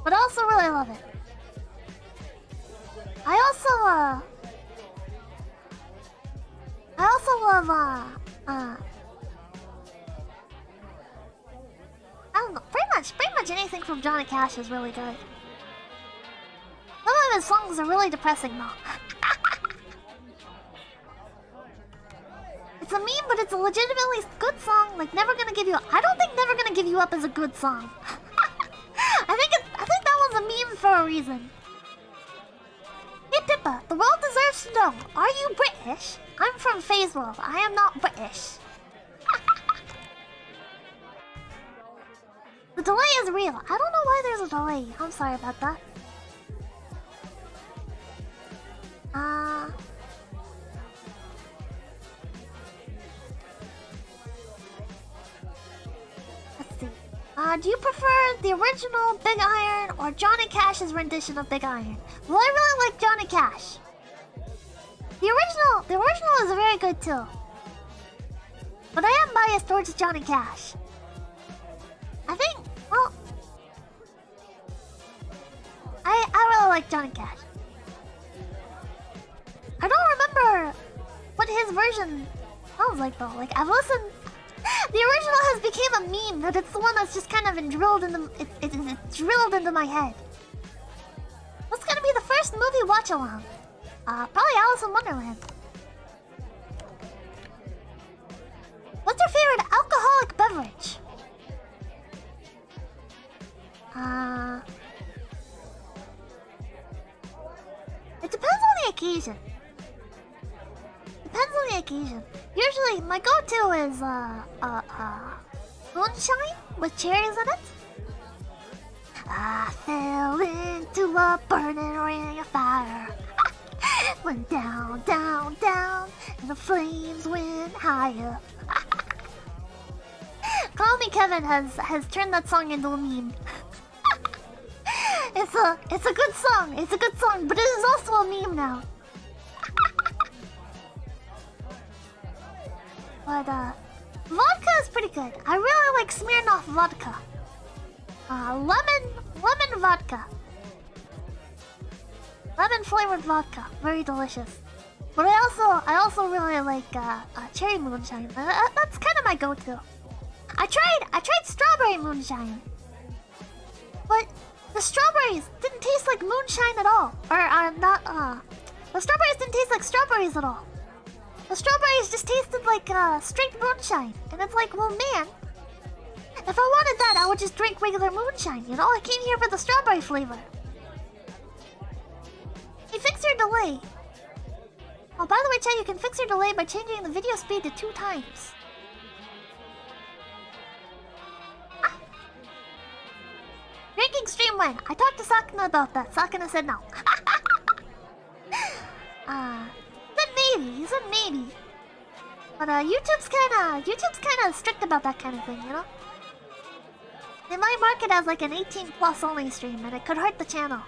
but I also really love it. I also love I don't know, pretty much anything from Johnny Cash is really good. Some of his songs are really depressing though. It's a meme, but it's a legitimately good song. Like Never Gonna Give You Up. I don't think Never Gonna Give You Up is a good song. I think that was a meme for a reason. Hey Pippa, the world deserves to know. Are you British? I'm from Phase World. I am not British. The delay is real. I don't know why there's a delay. I'm sorry about that. Let's see. Do you prefer the original Big Iron or Johnny Cash's rendition of Big Iron? Well, I really like Johnny Cash. The original is very good too. But I am biased towards Johnny Cash. I think, well, I really like Johnny Cash. I don't remember what his version sounds like though. Like I've listened. The original has become a meme, but it's the one that's just kind of drilled it's drilled into my head. What's gonna be the first movie watch along? Probably Alice in Wonderland. What's your favorite alcoholic beverage? It depends on the occasion. Usually, my go-to is, moonshine with cherries in it. I fell into a burning ring of fire. Went down, down, down, and the flames went higher. Call Me Kevin has turned that song into a meme. It's a good song, but it is also a meme now. But vodka is pretty good. I really like Smirnoff vodka. Lemon vodka. Lemon flavored vodka, very delicious. But I also really like cherry moonshine. That's kind of my go-to. I tried strawberry moonshine, but the strawberries didn't taste like moonshine at all. The strawberries didn't taste like strawberries at all. The strawberries just tasted like straight moonshine, and it's like, well, man, if I wanted that, I would just drink regular moonshine. You know, I came here for the strawberry flavor. Hey, fix your delay. Oh, by the way, chat, you can fix your delay by changing the video speed to 2 times. Ranking stream when? I talked to Sakana about that. Sakana said no. Said maybe. He said maybe. But YouTube's kinda strict about that kind of thing, you know? They might mark it as like an 18+ only stream, and it could hurt the channel.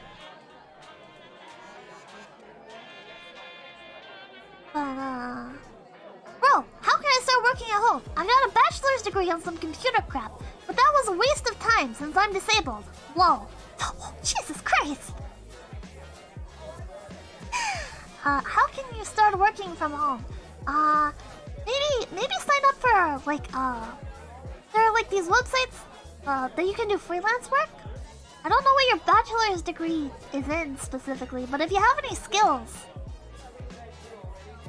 But bro, how can I start working at home? I got a bachelor's degree on some computer crap, but that was a waste of time since I'm disabled. Whoa. Oh, Jesus Christ. How can you start working from home? Maybe sign up for like there are like these websites that you can do freelance work. I don't know what your bachelor's degree is in specifically, but if you have any skills,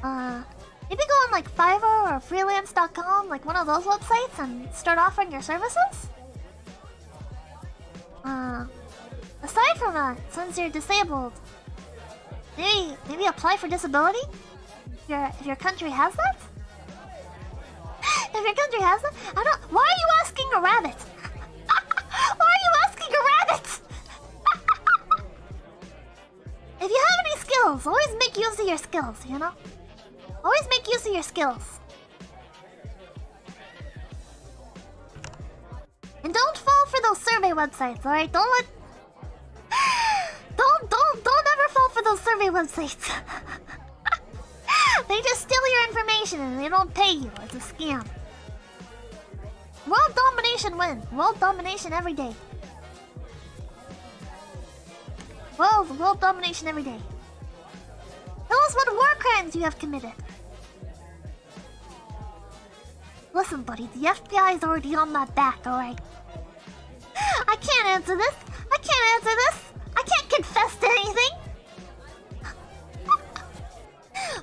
maybe go on like Fiverr or freelance.com, like one of those websites, and start offering your services. Aside from that, since you're disabled, maybe apply for disability? If your country has that? If your country has that? Why are you asking a rabbit? Why are you asking a rabbit? If you have any skills, always make use of your skills, you know? Always make use of your skills. And don't fall for those survey websites, alright? Don't ever fall for those survey websites. They just steal your information and they don't pay you. It's a scam. World domination wins. World domination every day. World domination every day. Tell us what war crimes you have committed. Listen, buddy, the FBI is already on my back, alright? I can't answer this. I can't confess to anything.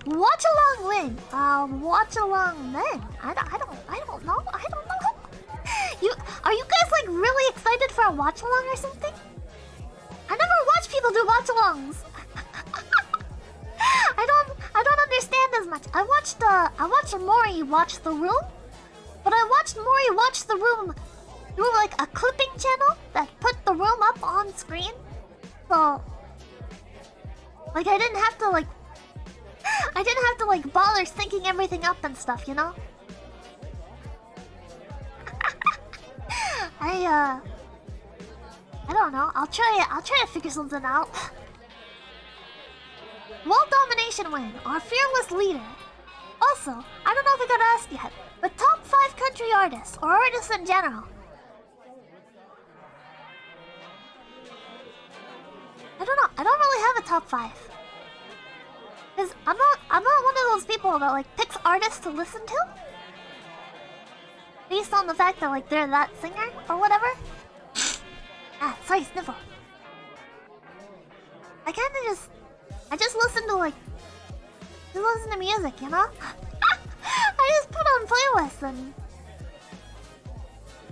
Watch along when? Watch along then. I don't know. Are you guys like really excited for a watch along or something? I never watch people do watch alongs. I don't understand as much. I watched Mori watch The Room, but I watched Mori watch The Room through like a clipping channel that put The Room up on screen. So like I didn't have to like bother syncing everything up and stuff, you know? I don't know. I'll try to figure something out. World domination win, our fearless leader. Also, I don't know if I got asked yet, but top 5 country artists, or artists in general. I don't know. I don't really have a top 5. Cause I'm not one of those people that like picks artists to listen to based on the fact that like they're that singer or whatever. Sorry, sniffle. I just listen to music, you know? I just put on playlists and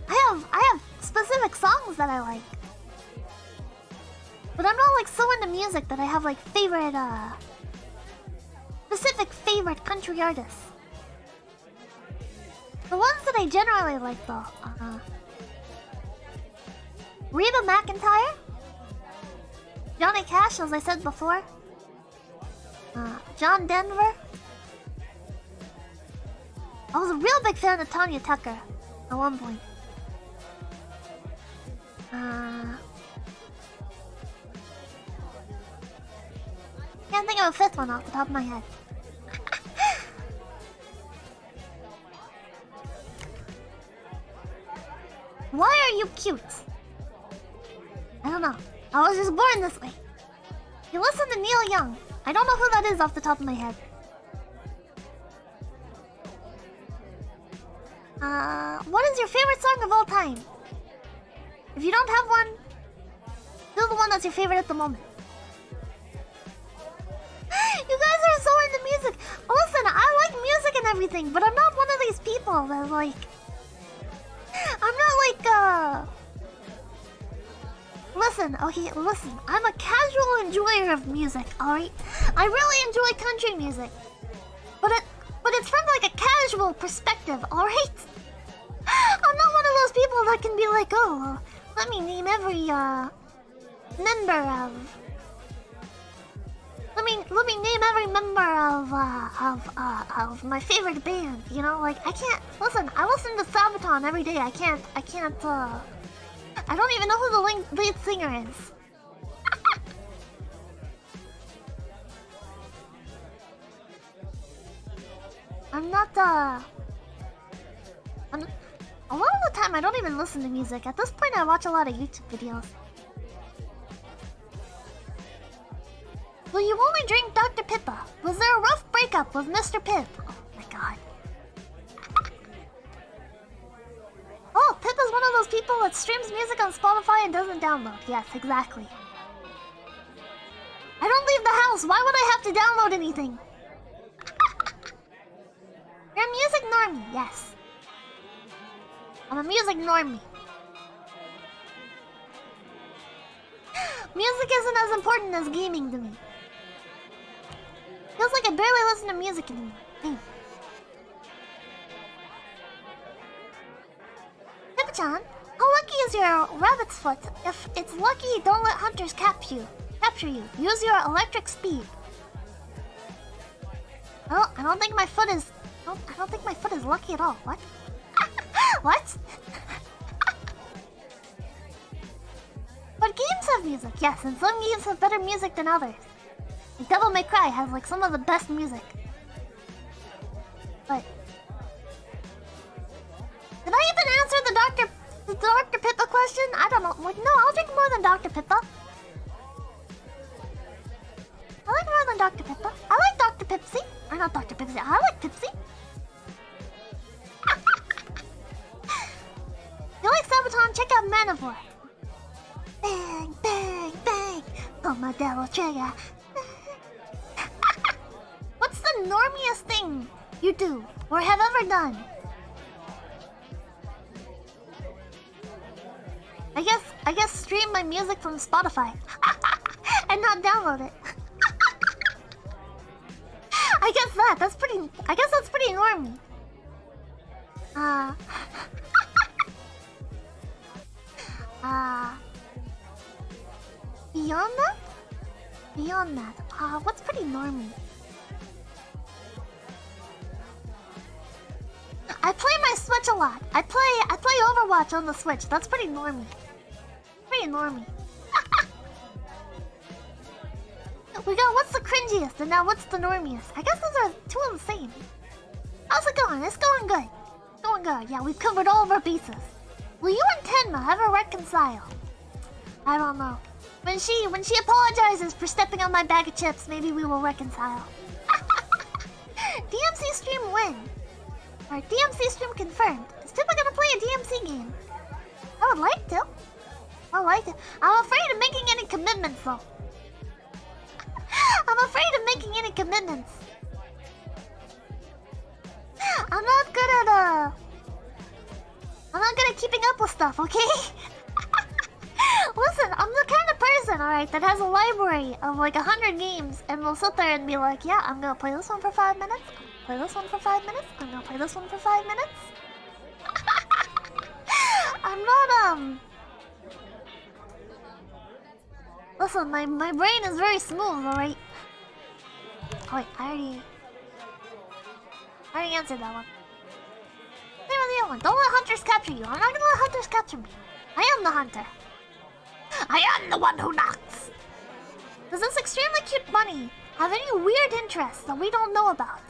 I have specific songs that I like. But I'm not like so into music that I have like specific favorite country artists. The ones that I generally like though, Reba McEntire, Johnny Cash, as I said before, John Denver. I was a real big fan of Tanya Tucker at one point. Can't think of a 5th one off the top of my head. Why are you cute? I don't know. I was just born this way. You listen to Neil Young. I don't know who that is off the top of my head. What is your favorite song of all time? If you don't have one, do the one that's your favorite at the moment. You guys are so into music. Listen, I like music and everything, but I'm not one of these people that like... I'm not like, Listen, okay, listen. I'm a casual enjoyer of music, alright? I really enjoy country music. But it's from like a casual perspective, alright? I'm not one of those people that can be like, oh, let me name every, member of... Let me name every member of my favorite band, you know? Like, I can't... Listen, I listen to Sabaton every day. I can't, I don't even know who the lead singer is. I'm not, a lot of the time, I don't even listen to music. At this point, I watch a lot of YouTube videos. Will you only drink Dr. Pippa? Was there a rough breakup with Mr. Pip? Oh my god. Oh, Pippa's one of those people that streams music on Spotify and doesn't download. Yes, exactly. I don't leave the house. Why would I have to download anything? You're a music normie. Yes. I'm a music normie. Music isn't as important as gaming to me. Feels like I barely listen to music anymore. Pippa-chan, how lucky is your rabbit's foot? If it's lucky, don't let hunters capture you. Use your electric speed. Well, I don't think my foot is... I don't think my foot is lucky at all. What? What? But games have music, yes, and some games have better music than others. Like Devil May Cry has like some of the best music. But did I even answer the Dr. Pippa question? I don't know. Like, no, I'll drink more than Dr. Pippa. I like more than Dr. Pippa. I like Dr. Pipsy. Or not Dr. Pipsy. I like Pipsy. You like Sabaton? Check out Manivore. Bang, bang, bang. Pull my devil trigger. What's the normiest thing you do or have ever done? I guess stream my music from Spotify and not download it. I guess that's pretty normy. Beyond that, what's pretty normy? I play my Switch a lot. I play Overwatch on the Switch. That's pretty normy. Pretty normy. We got what's the cringiest and now what's the normiest. I guess those are two of the same. How's it going? It's going good. It's going good. Yeah, we've covered all of our bases. Will you and Tenma ever reconcile? I don't know. When she apologizes for stepping on my bag of chips, maybe we will reconcile. DMC stream when? Or DMC stream confirmed. Is Pippa gonna play a DMC game? I would like to. I'm afraid of making any commitments though. I'm afraid of making any commitments. I'm not good at keeping up with stuff, okay? Listen, I'm the kind of person, alright, that has a library of like 100 games and will sit there and be like, yeah, I'm gonna play this one for 5 minutes, play this one for 5 minutes, I'm gonna play this one for 5 minutes. I'm not, Listen, my brain is very smooth, alright? Oh wait, I already answered that one. Same with the other one. Don't let hunters capture you. I'm not gonna let hunters capture me. I am the hunter. I am the one who knocks. Does this extremely cute bunny have any weird interests that we don't know about?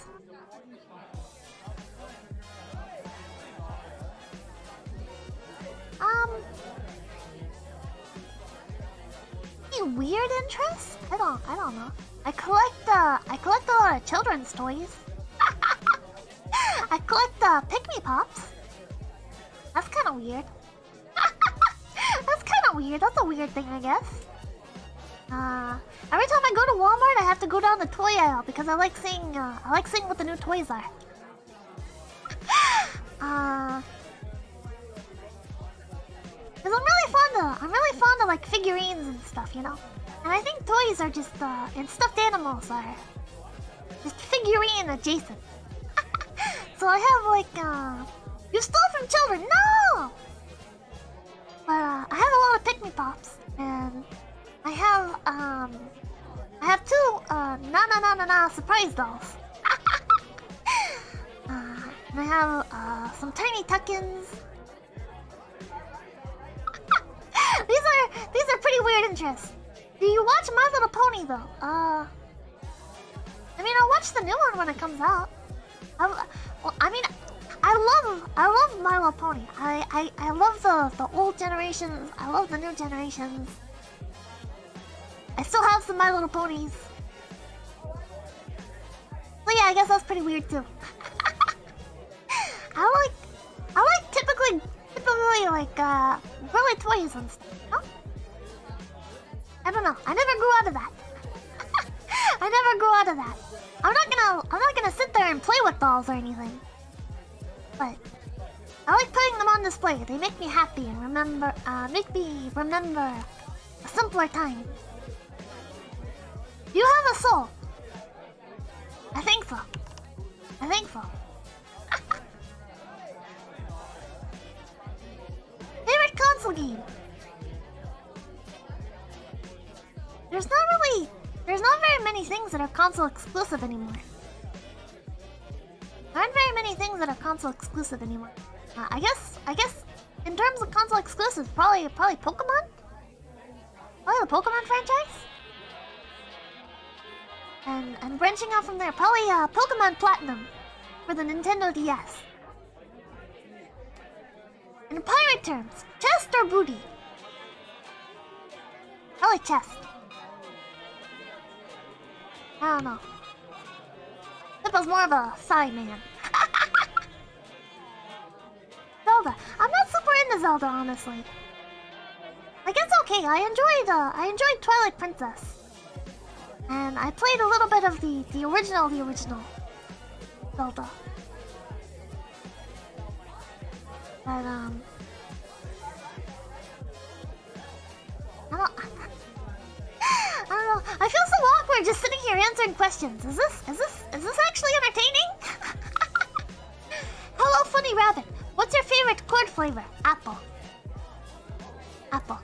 Any weird interests? I don't know. I collect a lot of children's toys. I collect Pick-Me Pops. That's kind of weird. That's kind of weird. That's a weird thing, I guess. Every time I go to Walmart, I have to go down the toy aisle because I like seeing what the new toys are. Because I'm really fond of like figurines and stuff, you know. And I think toys are just and stuffed animals are just figurine adjacent. So I have like you stole from children, no! But I have a lot of pick-me-pops, and I have two na surprise dolls. And I have some tiny tuck-ins. These are pretty weird interests. Do you watch My Little Pony though? I mean, I'll watch the new one when it comes out. I love My Little Pony. I love the old generations. I love the new generations. I still have some My Little Ponies. So yeah, I guess that's pretty weird too. I like typically like girly toys and stuff. No? I don't know. I never grew out of that. I never grew out of that. I'm not gonna sit there and play with dolls or anything. But I like putting them on display. They make me happy and make me remember a simpler time. You have a soul. I think so. I think so. Favorite console game? There's not very many things that are console exclusive anymore. There aren't very many things that are console exclusive anymore. I guess in terms of console exclusives, probably Pokemon? Probably the Pokemon franchise? And branching out from there, probably Pokemon Platinum for the Nintendo DS. In pirate terms, chest or booty? Probably chest. I don't know. Pippa's more of a Psy man. Zelda. I'm not super into Zelda, honestly. Like, it's okay. I enjoyed Twilight Princess. And I played a little bit of the original Zelda. But I don't know. I feel so awkward just sitting here answering questions. Is this actually entertaining? Hello, Funny Rabbit. What's your favorite chord flavor? Apple. Apple.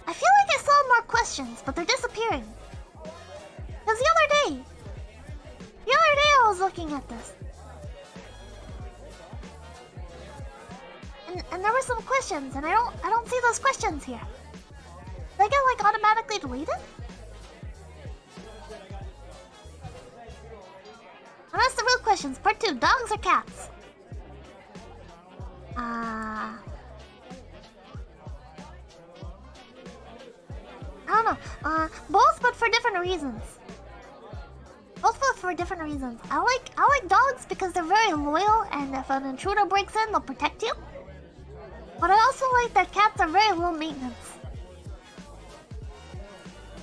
I feel like I saw more questions, but they're disappearing. Because the other day I was looking at this. And there were some questions, and I don't see those questions here. They get like automatically deleted? And that's the real questions. Part 2, dogs or cats? I don't know. Both, but for different reasons. Both, but for different reasons. I like dogs because they're very loyal, and if an intruder breaks in, they'll protect you. But I also like that cats are very low maintenance.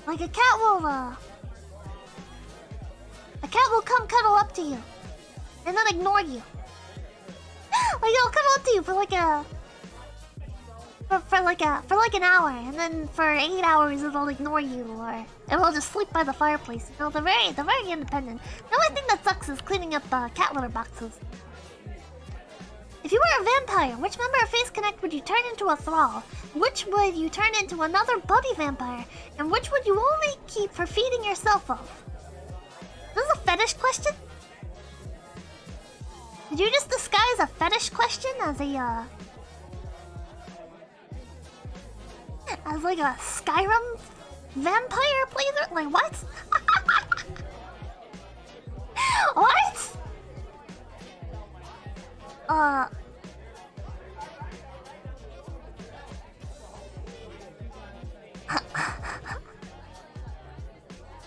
Like a cat will come cuddle up to you, and then ignore you. Like it'll cuddle up to you for like an hour, and then for 8 hours it'll ignore you, or it'll just sleep by the fireplace. You know, they're very independent. The only thing that sucks is cleaning up cat litter boxes. If you were a vampire, which member of Face Connect would you turn into a thrall? Which would you turn into another buddy vampire? And which would you only keep for feeding yourself of? This is a fetish question? Did you just disguise a fetish question as as like a Skyrim vampire playthrough? Like what? What?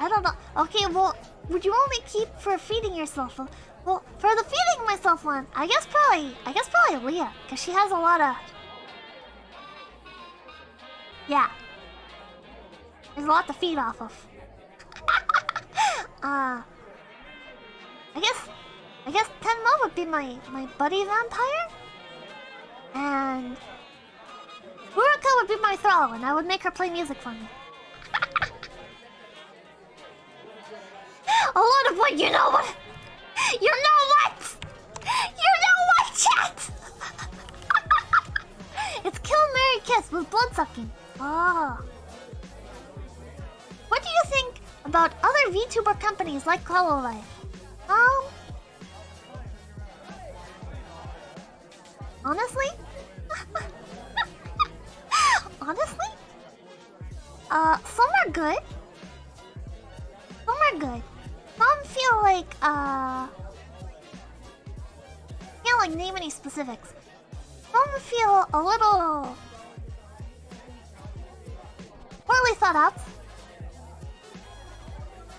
I don't know. Okay, well, would you only keep for feeding yourself? Well, for the feeding myself one. I guess probably Leah, because she has a lot of... Yeah. There's a lot to feed off of. I guess Tenma would be my buddy vampire. And Uraka would be my thrall, and I would make her play music for me. A lot of what? You know what? You know what? You know what, chat? It's Kill, Marry, Kiss with blood sucking. Oh. What do you think about other VTuber companies like Hololive? Honestly? Honestly? Some are good. Some are good. Some feel like, can't like name any specifics. Some feel a little poorly thought out.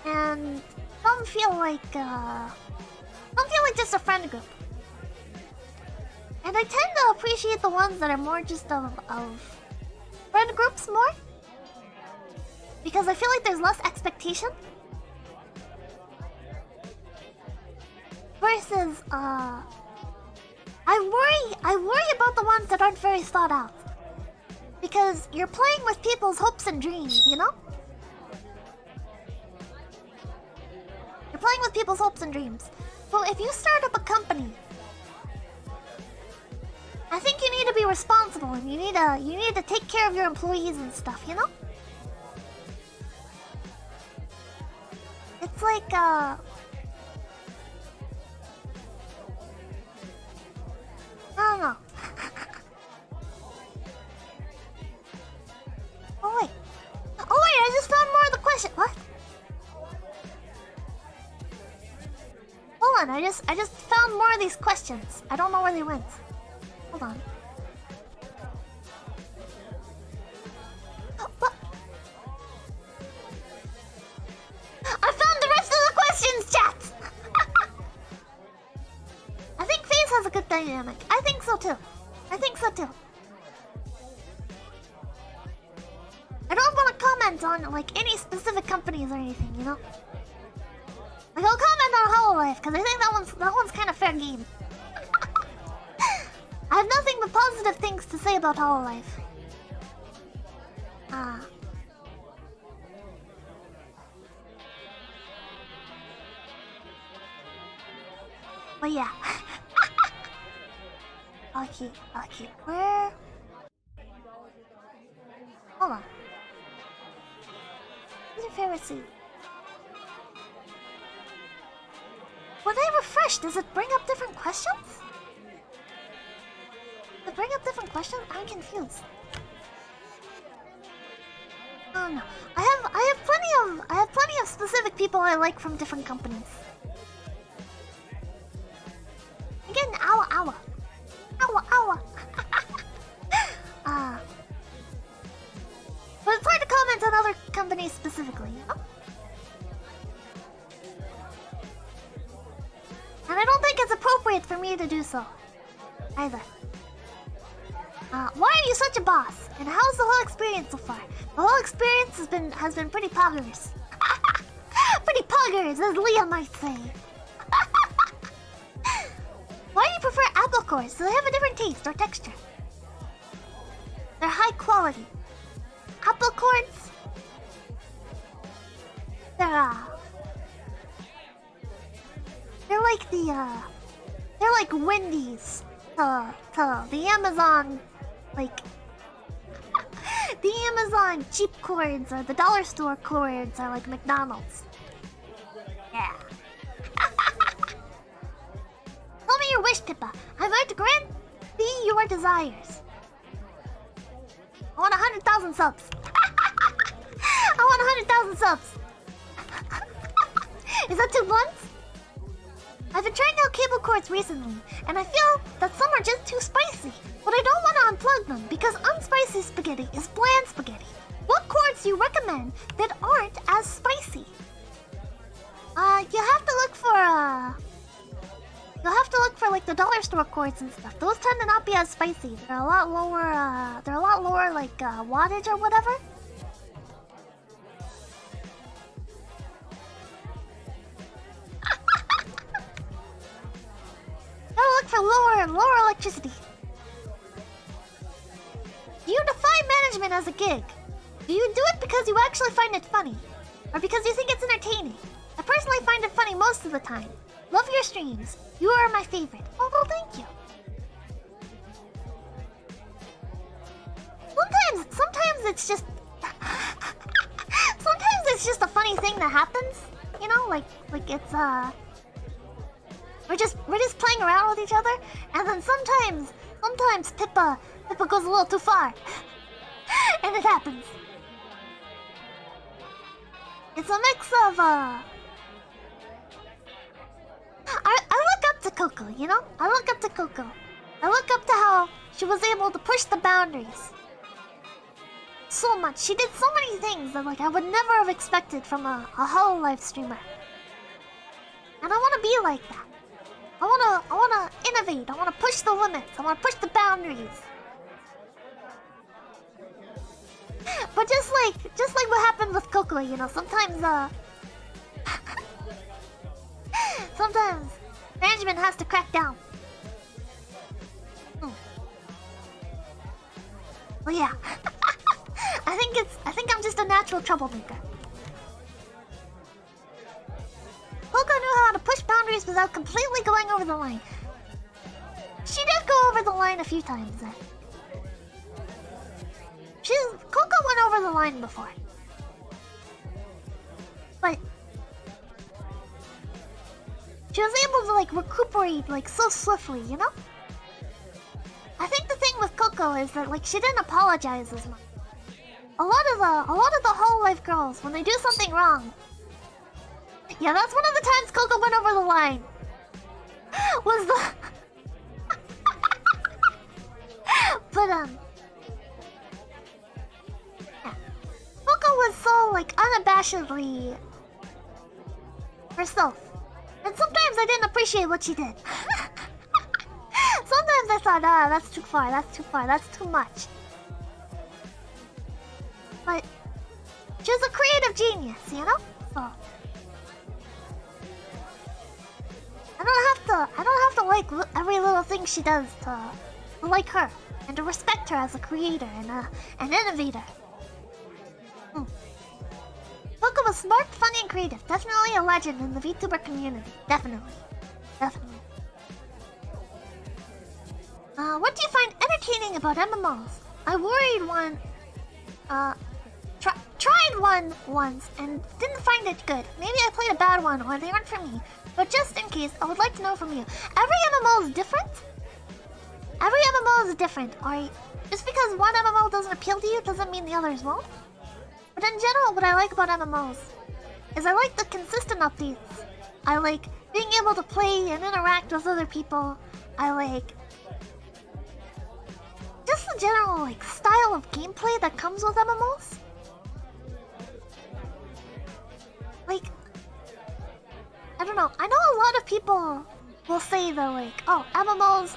And some feel like just a friend group. And I tend to appreciate the ones that are more just of friend groups more. Because I feel like there's less expectation. Versus, I worry about the ones that aren't very thought out. Because you're playing with people's hopes and dreams, you know? You're playing with people's hopes and dreams. So if you start up a company, I think you need to be responsible and you need to take care of your employees and stuff, you know? It's like I don't know. Oh wait, I just found more of the question. What? Hold on, I just found more of these questions. I don't know where they went. Hold on. What? I found the rest of the questions, chat! I think FaZe has a good dynamic. I think so too. I don't want to comment on like any specific companies or anything, you know? Like I'll comment on Hololive because I think that one's kind of fair game. I have nothing but positive things to say about Hololive. But yeah. Okay. Where? Hold on. What's your favorite suit? When I refresh, does it bring up different questions? Does it bring up different questions? I'm confused. Oh no. I have plenty of specific people I like from different companies. Again, ow. But it's hard to comment on other companies specifically, you know? And I don't think it's appropriate for me to do so, either. Why are you such a boss? And how's the whole experience so far? The whole experience has been pretty poggers. Pretty poggers, as Leah might say. Why do you prefer apple cores? Do they have a different taste or texture? They're high quality. Apple cores? They're like Wendy's to the Amazon, like the Amazon cheap cords or the dollar store cords are like McDonald's. Yeah. Tell me your wish, Pippa. I might grant thee your desires. I want 100,000 subs. I want 100,000 subs. Is that 2 months? I've been trying out cable cords recently, and I feel that some are just too spicy. But I don't want to unplug them because unspicy spaghetti is bland spaghetti. What cords do you recommend that aren't as spicy? You have to look for the dollar store chords and stuff, those tend to not be as spicy. They're a lot lower, like, wattage or whatever. Gotta look for lower and lower electricity. Do you define management as a gig? Do you do it because you actually find it funny? Or because you think it's entertaining? I personally find it funny most of the time. Love your streams. You are my favorite. Oh, well, thank you. Sometimes it's just... sometimes it's just a funny thing that happens. You know, like it's, We're just playing around with each other, and then sometimes Pippa goes a little too far. And it happens. It's a mix of, I look up to 𝚘𝐭, you know? I look up to 𝚘𝐭. I look up to how she was able to push the boundaries so much. She did so many things that, like, I would never have expected from a Hololive streamer. And I want to be like that. I wanna innovate. I wanna push the limits. I wanna push the boundaries. But just like what happened with 𝚘𝐭, you know, sometimes sometimes management has to crack down. Well, yeah. I think I'm just a natural troublemaker. 𝚘𝐭 knew how to push boundaries without completely going over the line. She did go over the line a few times then. 𝚘𝐭 went over the line before. But she was able to, like, recuperate, like, so swiftly, you know? I think the thing with 𝚘𝐭 is that, like, she didn't apologize as much. A lot of the Hololive girls, when they do something wrong... Yeah, that's one of the times 𝚘𝐭 went over the line. Was the... But, yeah. 𝚘𝐭 was so, like, unabashedly herself. And sometimes I didn't appreciate what she did. Sometimes I thought, that's too far, that's too much. But she was a creative genius, you know? So I don't have to like every little thing she does to like her and to respect her as a creator and an innovator. 𝚘𝐭 was smart, funny, and creative. Definitely a legend in the VTuber community. Definitely. What do you find entertaining about MMOs? I worried one. Tried one once and didn't find it good. Maybe I played a bad one or they weren't for me. But just in case, I would like to know from you. Every MMO is different? Every MMO is different. Just because one MMO doesn't appeal to you doesn't mean the others won't. But in general, what I like about MMOs is I like the consistent updates. I like being able to play and interact with other people. I like just the general, like, style of gameplay that comes with MMOs. Like, I don't know. I know a lot of people will say that, like, oh, MMOs,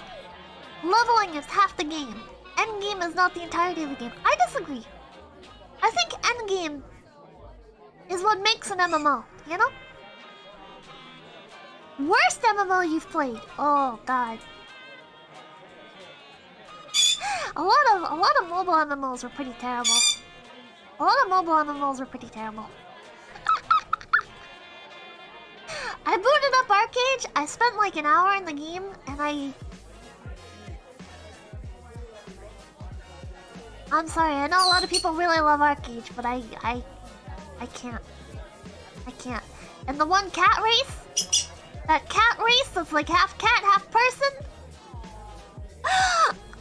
leveling is half the game. Endgame is not the entirety of the game. I disagree. I think endgame is what makes an MMO, you know? Worst MMO you've played? Oh, God. A lot of mobile MMOs were pretty terrible. I booted up Arcade. I spent like an hour in the game, and I'm sorry. I know a lot of people really love Arcade, but I can't. And the one cat race, that cat race that's like half cat, half person.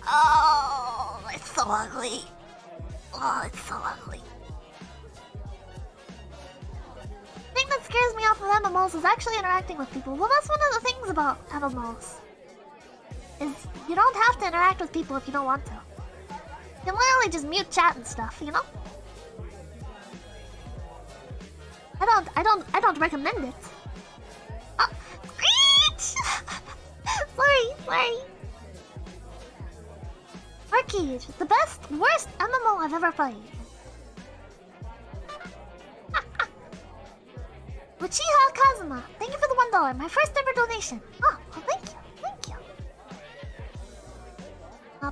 Oh, it's so ugly. The thing that scares me off of MMOs is actually interacting with people. Well, that's one of the things about MMOs. Is you don't have to interact with people if you don't want to. You can literally just mute chat and stuff, you know? I don't recommend it. Oh, Screech! Sorry, Sorry. Arcade, the worst MMO I've ever played. 𝚘𝚗𝐭-𝐑𝐮𝐥𝐞𝐬, thank you for the $1, my first ever donation. Oh, well, thank you.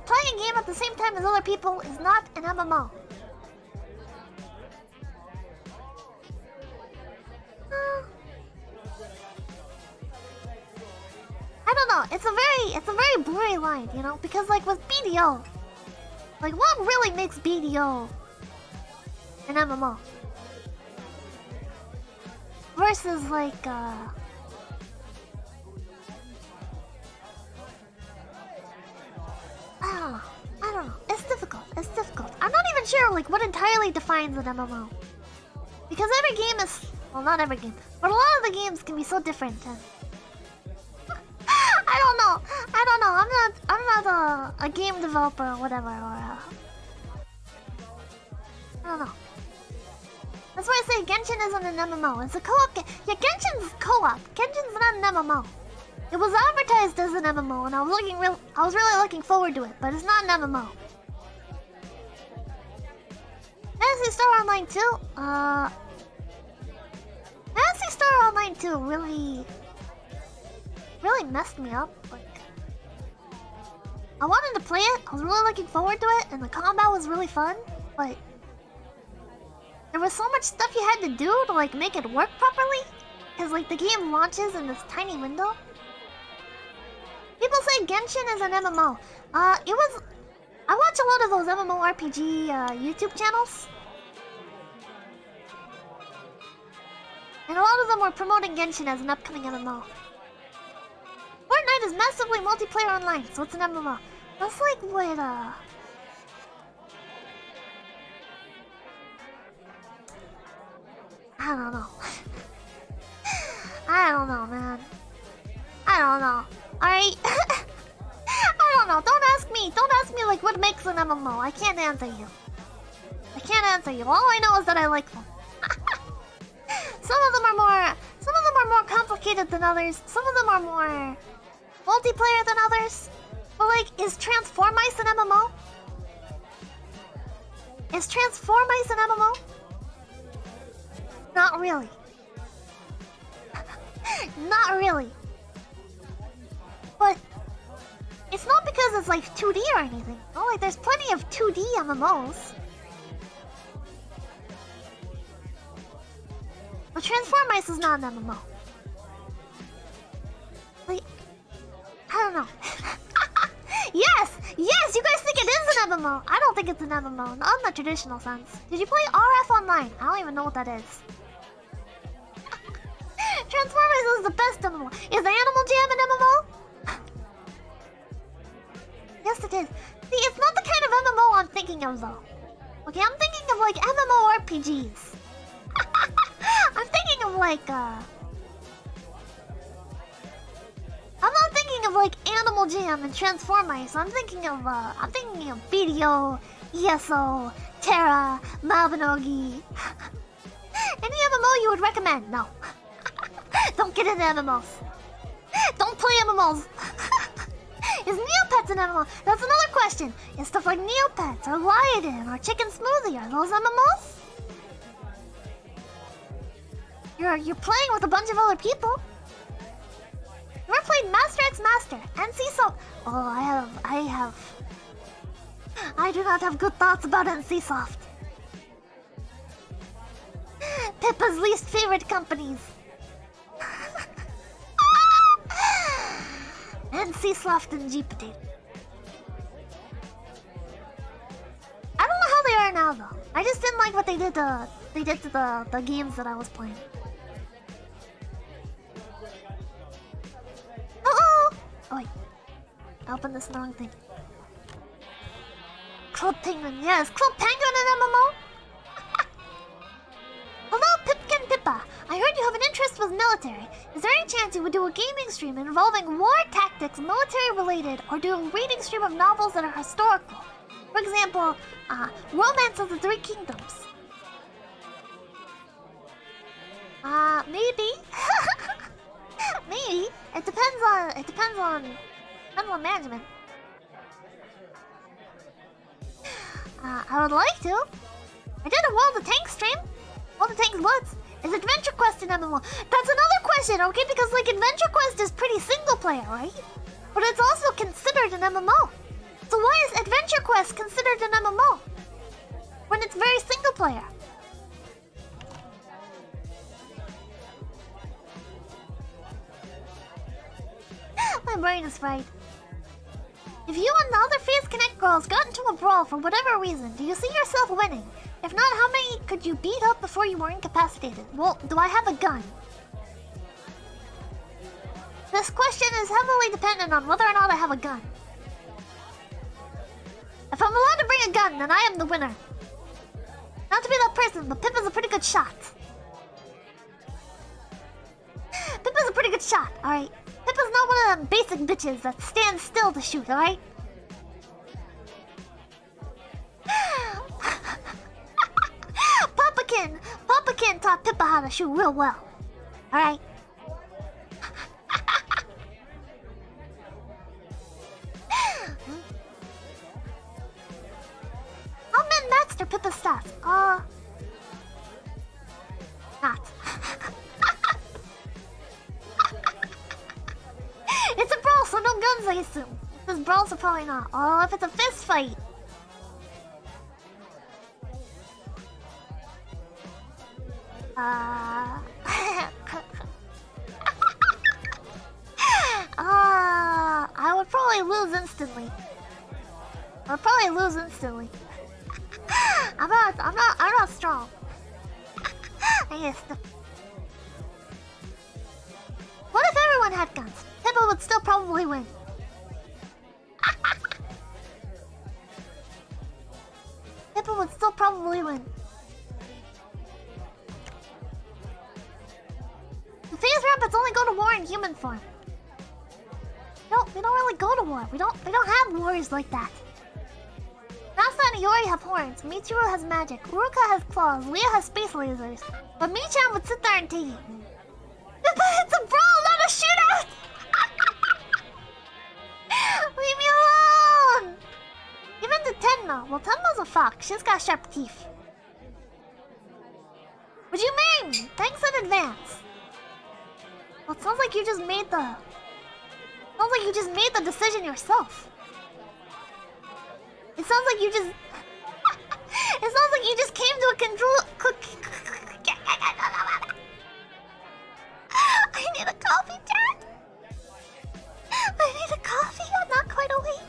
Playing a game at the same time as other people is not an MMO. I don't know. It's a very blurry line, you know, because like with BDO, like what really makes BDO an MMO versus like I don't know. It's difficult. I'm not even sure like what entirely defines an MMO. Because every game is, well, not every game, but a lot of the games can be so different. And I don't know. I'm not a game developer or whatever. I don't know. That's why I say Genshin isn't an MMO. It's a co-op game. Yeah, Genshin's co-op. Genshin's not an MMO. It was advertised as an MMO, and I was really looking forward to it, but it's not an MMO. Fantasy Star Online 2, Fantasy Star Online 2 really messed me up. Like, I wanted to play it, I was really looking forward to it, and the combat was really fun, but there was so much stuff you had to do to like make it work properly, because like the game launches in this tiny window. People say Genshin is an MMO. I watch a lot of those MMORPG YouTube channels. And a lot of them were promoting Genshin as an upcoming MMO. Fortnite is massively multiplayer online, so it's an MMO. That's like what, I don't know. I don't know, man. I don't know. Alright? I don't know. Don't ask me like what makes an MMO. I can't answer you. All I know is that I like them. Some of them are more complicated than others. Some of them are more multiplayer than others. But like, is Transformice an MMO? Not really. Not really. But it's not because it's like 2D or anything. No, like there's plenty of 2D MMOs. But Transformice is not an MMO. Like, I don't know. Yes, you guys think it is an MMO. I don't think it's an MMO, not in the traditional sense. Did you play RF Online? I don't even know what that is. Transformice is the best MMO. Is Animal Jam an MMO? Yes, it is. See, it's not the kind of MMO I'm thinking of, though. Okay, I'm thinking of like MMORPGs. I'm thinking of like I'm not thinking of like Animal Jam and Transformice. I'm thinking of BDO, ESO, Terra, Mabinogi. Any MMO you would recommend? No. Don't get into MMOs. Don't play MMOs. Is Neopets an MMO? That's another question. Is stuff like Neopets or Lyoden or Chicken Smoothie, are those MMOs? You're playing with a bunch of other people. You ever played Master X Master and NCSoft? Oh, I have. I do not have good thoughts about NCSoft. Pippa's least favorite companies. NCSoft and G-Potato. I don't know how they are now though. I just didn't like what they did to the games that I was playing. Oh wait. I opened this wrong thing. Club Penguin, yes, Club Penguin and MMO? Hello, Pipkin Pippa. I heard you have an interest with military. Is there any chance you would do a gaming stream involving war tactics, military related, or do a reading stream of novels that are historical? For example, Romance of the Three Kingdoms. Maybe. Maybe. It depends on Mental management. I would like to. I did a World of Tanks stream. World of Tanks Woods. Is Adventure Quest an MMO? That's another question, okay? Because like Adventure Quest is pretty single player, right? But it's also considered an MMO. So why is Adventure Quest considered an MMO? When it's very single player. My brain is fried. If you and the other Phase Connect girls got into a brawl for whatever reason, do you see yourself winning? If not, how many could you beat up before you were incapacitated? Well, do I have a gun? This question is heavily dependent on whether or not I have a gun. If I'm allowed to bring a gun, then I am the winner. Not to be that person, but Pippa's a pretty good shot. Pippa's a pretty good shot, alright? Pippa's not one of them basic bitches that stands still to shoot, alright? Papa taught Pippa how to shoot real well. Alright? How men master Pippa's stats? Not. It's a brawl, so no guns, I assume. Because brawls are probably not. Oh, if it's a fist fight. I would probably lose instantly. I'm not strong. I guess. What if everyone had guns? Pippa would still probably win. Pippa would still probably win. The phase rabbits only go to war in human form. No, we don't really go to war. We don't have wars like that. Nasa and Iori have horns. Michiru has magic. Uruka has claws. Leah has space lasers. But Michan would sit there and take it. But it's a brawl, not a shootout! Leave me alone! Even to Tenma. Well, Tenma's a fox. She's got sharp teeth. Would you marry me? Thanks in advance. Well, it sounds like you just made the... Sounds like you just made the decision yourself. It sounds like you just... It sounds like you just came to a control... I need a coffee, Dad. I need a coffee. I'm not quite awake.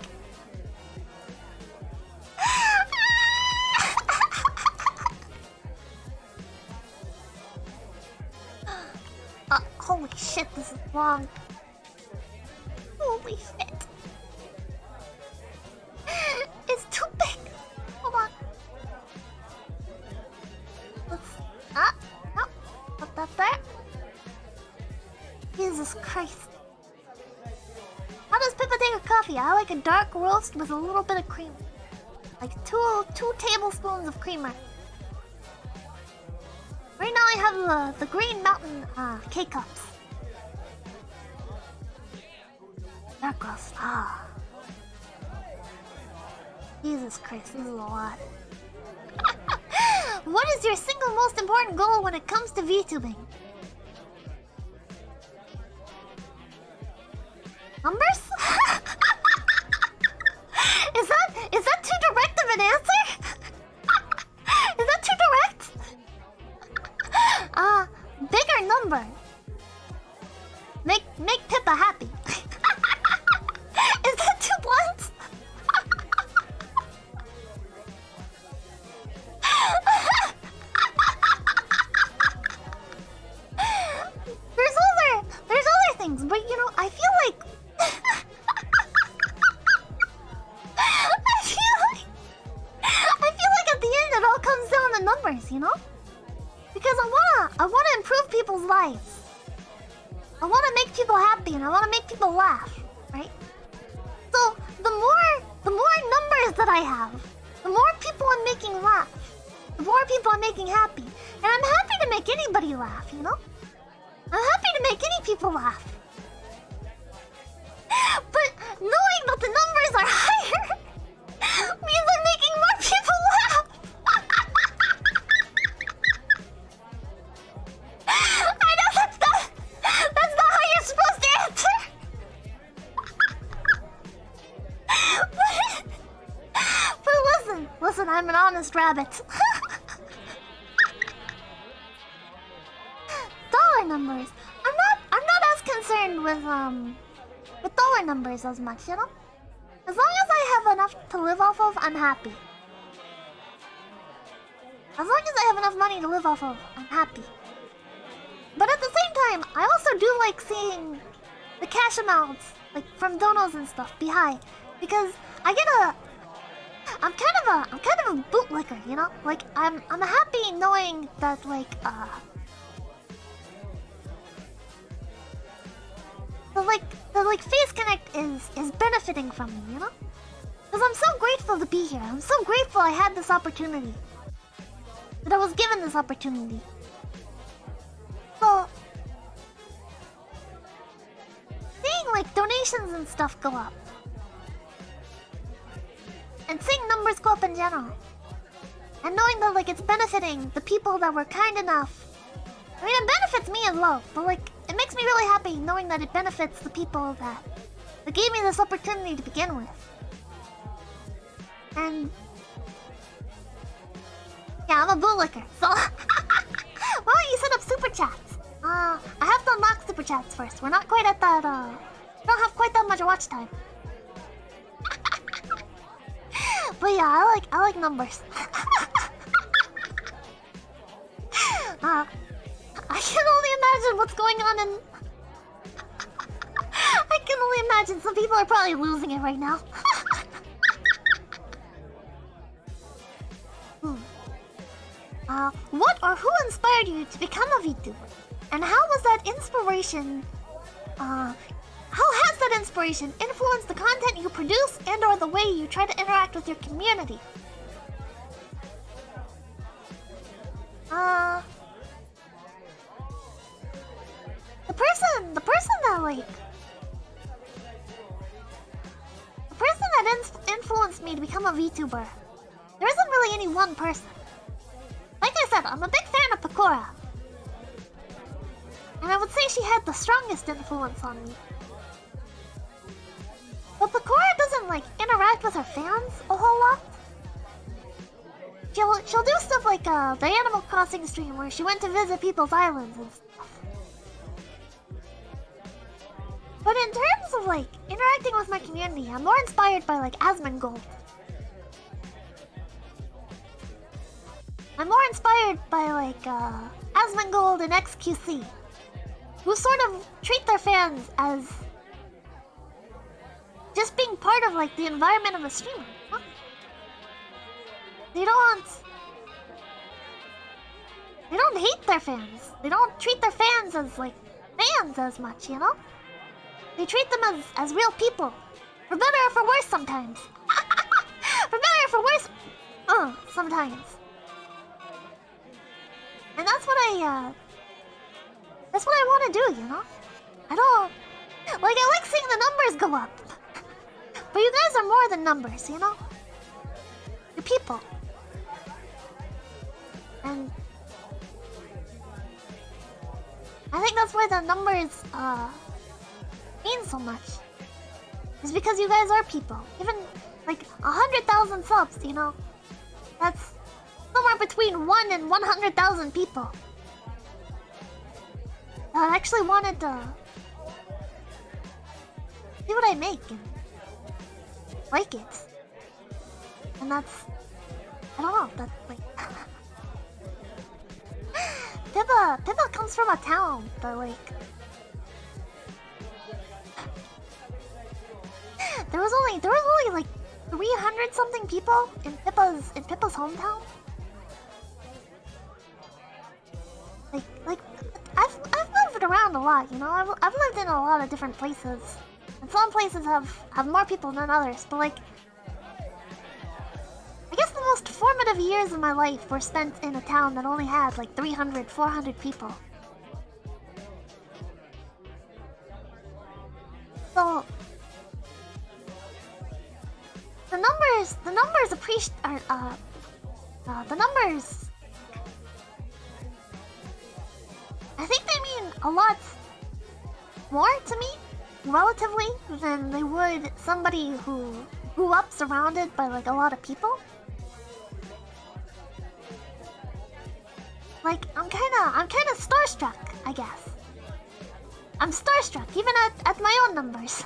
Holy shit, this is long. Holy shit. It's too big. Hold on. No. Put that there. Jesus Christ. How does Pippa take a coffee? I like a dark roast with a little bit of cream. Like two tablespoons of creamer. Right now I have the Green Mountain K-Cups. Dark roast. Jesus Christ, this is a lot. What is your single most important goal when it comes to VTubing? Numbers? Is that too direct of an answer? Is that too direct? Bigger number. Make Pippa happy. Is that too blunt? There's other things, but you know, I feel like at the end it all comes down to numbers, you know? Because I wanna improve people's lives. I wanna make people happy and I wanna make people laugh, right? So the more numbers that I have, the more people I'm making laugh, the more people I'm making happy. And I'm happy to make anybody laugh, you know? I'm happy to make any people laugh. But Knowing that the numbers are higher means I'm making more people laugh. I know that's not how you're supposed to answer. But listen, I'm an honest rabbit. Dollar numbers. I'm not as concerned with dollar numbers as much, you know? As long as I have enough to live off of, I'm happy. As long as I have enough money to live off of, I'm happy. But at the same time, I also do like seeing the cash amounts, like from donos and stuff, be high. Because I'm kind of a bootlicker, you know? Like I'm happy knowing that the Face Connect is benefiting from me, you know? Because I'm so grateful to be here. I'm so grateful I had this opportunity. That I was given this opportunity. So seeing like donations and stuff go up. And seeing numbers go up in general. And knowing that like it's benefiting the people that were kind enough. I mean, it benefits me as well, but like it makes me really happy knowing that it benefits the people that gave me this opportunity to begin with. And yeah, I'm a bootlicker, so why don't you set up super chats? I have to unlock super chats first. We're not quite at that we don't have quite that much watch time. But yeah, I like numbers. I can only imagine what's going on in... I can only imagine some people are probably losing it right now. What or who inspired you to become a VTuber? And how was that inspiration... how has that inspiration influenced the content you produce and or the way you try to interact with your community? The person that influenced me to become a VTuber. There isn't really any one person. Like I said, I'm a big fan of 𝚘𝚗𝚗. And I would say she had the strongest influence on me. But 𝚘𝚗𝚗 doesn't like interact with her fans a whole lot. She'll do stuff like the Animal Crossing stream where she went to visit people's islands and stuff. But in terms of like interacting with my community, I'm more inspired by like 𝐴𝐸𝐺. I'm more inspired by like 𝐴𝐸𝐺 and XQC, who sort of treat their fans as just being part of like the environment of a streamer. Huh? They don't hate their fans. They don't treat their fans as like fans as much, you know? They treat them as real people. For better or for worse sometimes. For better or for worse, sometimes. And that's what I want to do, you know? I like seeing the numbers go up. But you guys are more than numbers, you know? You're people. And I think that's why the numbers mean so much. It's because you guys are people. Even like 100,000 subs, you know? That's somewhere between 1 and 100,000 people that actually wanted to see what I make and like it. And that's, I don't know, that's like Pippa comes from a town that like there was only like 300 something people in Pippa's hometown. Like I've moved around a lot, you know. I've lived in a lot of different places, and some places have more people than others. But like, I guess the most formative years of my life were spent in a town that only had like 300, 400 people. So numbers appreciate the numbers. I think they mean a lot more to me, relatively, than they would somebody who grew up surrounded by like a lot of people. Like I'm kinda starstruck, I guess. I'm starstruck even at my own numbers.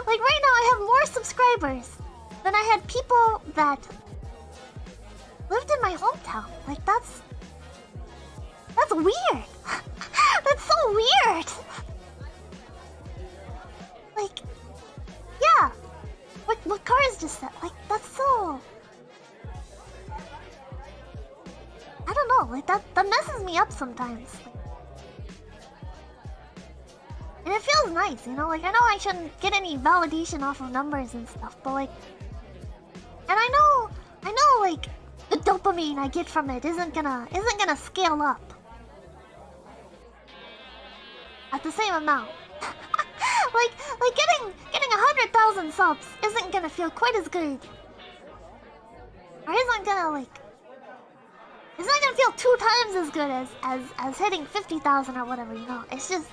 Like right now I have more subscribers than I had people that lived in my hometown. Like that's weird. That's so weird. Like, yeah. What Cars just said. Like that's so. I don't know. Like that messes me up sometimes. And it feels nice, you know. Like I know I shouldn't get any validation off of numbers and stuff, but like, and I know, like the dopamine I get from it isn't gonna scale up at the same amount. like getting 100,000 subs isn't gonna feel quite as good, or isn't gonna like. It's not gonna feel 2 times as good as hitting 50,000 or whatever, you know. It's just.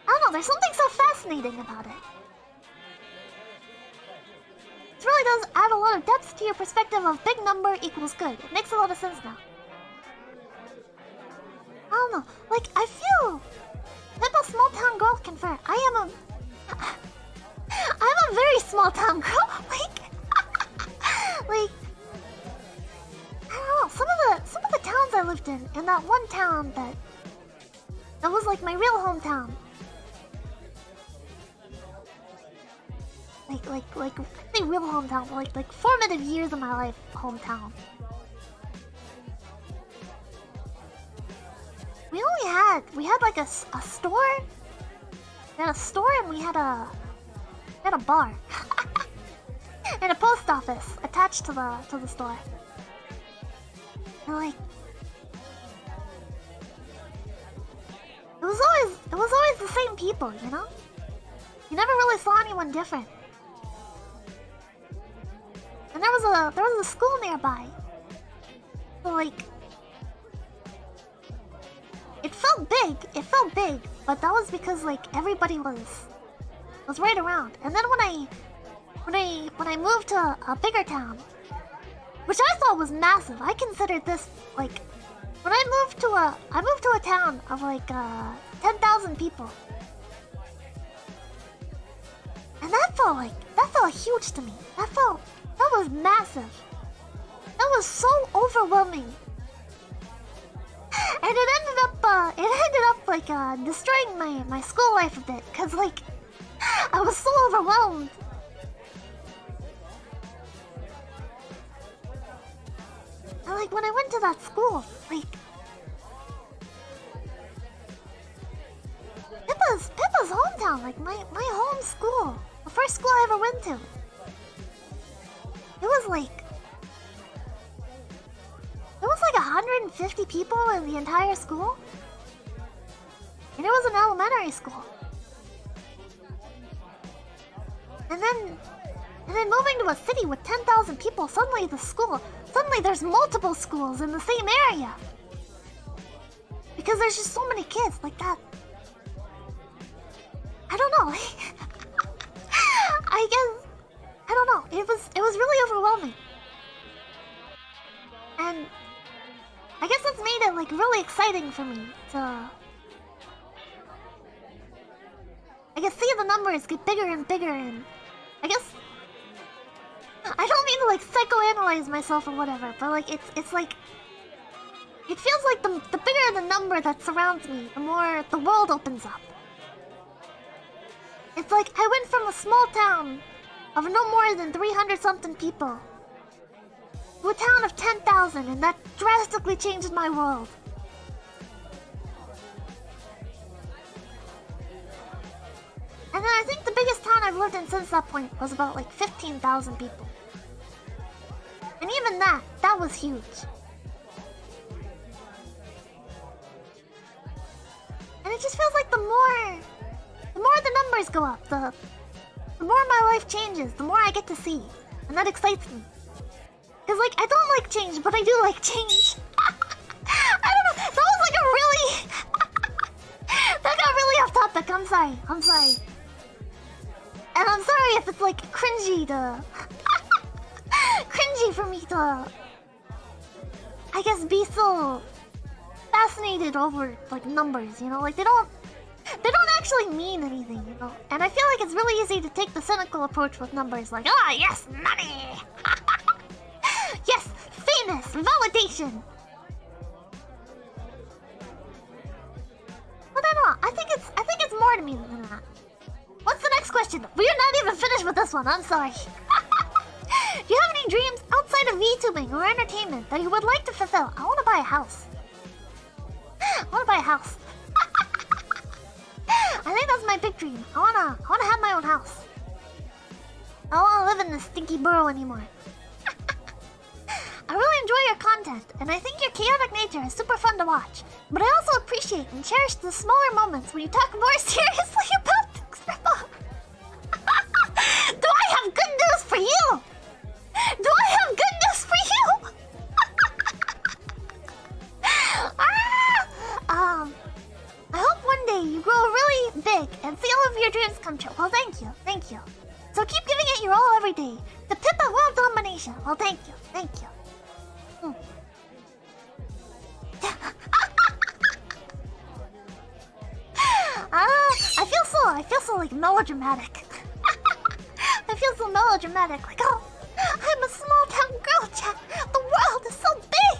I don't know, there's something so fascinating about it. It really does add a lot of depth to your perspective of big number equals good. It makes a lot of sense now. I don't know, like, I feel... Pippa small town girl confirmed. I'm a very small town girl. Like... I don't know, some of the towns I lived in that one town that was like my real hometown. Like I think real hometown, but like formative years of my life hometown. We had like a store. We had a store and we had a bar. And a post office attached to the store. And like it was always the same people, you know? You never really saw anyone different. And there was a school nearby. So like it felt big, but that was because like everybody was right around. And then when I moved to a bigger town, which I thought was massive. I considered this like when I moved to a town of like 10,000 people. And that felt huge to me. That was massive. That was so overwhelming. And it ended up like destroying my school life a bit, cause like I was so overwhelmed. And like when I went to that school, like Pippa's hometown, like my home school, the first school I ever went to. It was like 150 people in the entire school, and it was an elementary school. And then moving to a city with 10,000 people, suddenly there's multiple schools in the same area. Because there's just so many kids like that. I don't know. I guess I don't know. It was really overwhelming. And I guess that's made it like really exciting for me to see the numbers get bigger and bigger, and I guess I don't mean to like psychoanalyze myself or whatever, but like it's like it feels like the bigger the number that surrounds me, the more the world opens up. It's like I went from a small town of no more than 300 something people to a town of 10,000, and that drastically changed my world. And then I think the biggest town I've lived in since that point was about like 15,000 people. And even that was huge. And it just feels like the more the numbers go up, the The more my life changes, the more I get to see. And that excites me. Cause like, I don't like change, but I do like change. I don't know, that was like a really... that got really off topic, I'm sorry, I'm sorry. And I'm sorry if it's like cringy to... cringy for me to... I guess be so fascinated over like numbers, you know? Like they don't actually mean anything, you know? And I feel like it's really easy to take the cynical approach with numbers, like, ah, yes, money! Yes, famous, validation! But I don't know, I think it's more to me than that. What's the next question? We're not even finished with this one, I'm sorry. Do you have any dreams outside of VTubing or entertainment that you would like to fulfill? I want to buy a house. I want to buy a house. I think that's my big dream. I wanna have my own house. I don't want to live in this stinky burrow anymore. I really enjoy your content, and I think your chaotic nature is super fun to watch. But I also appreciate and cherish the smaller moments when you talk more seriously about things. Do I have good news for you? Do I have good news for you? I hope one day you grow really big and see all of your dreams come true. Well, thank you, thank you. So keep giving it your all every day. The Pippa world domination. Well, thank you, thank you. I feel so like melodramatic. I feel so melodramatic, like, oh, I'm a small town girl, chat. The world is so big.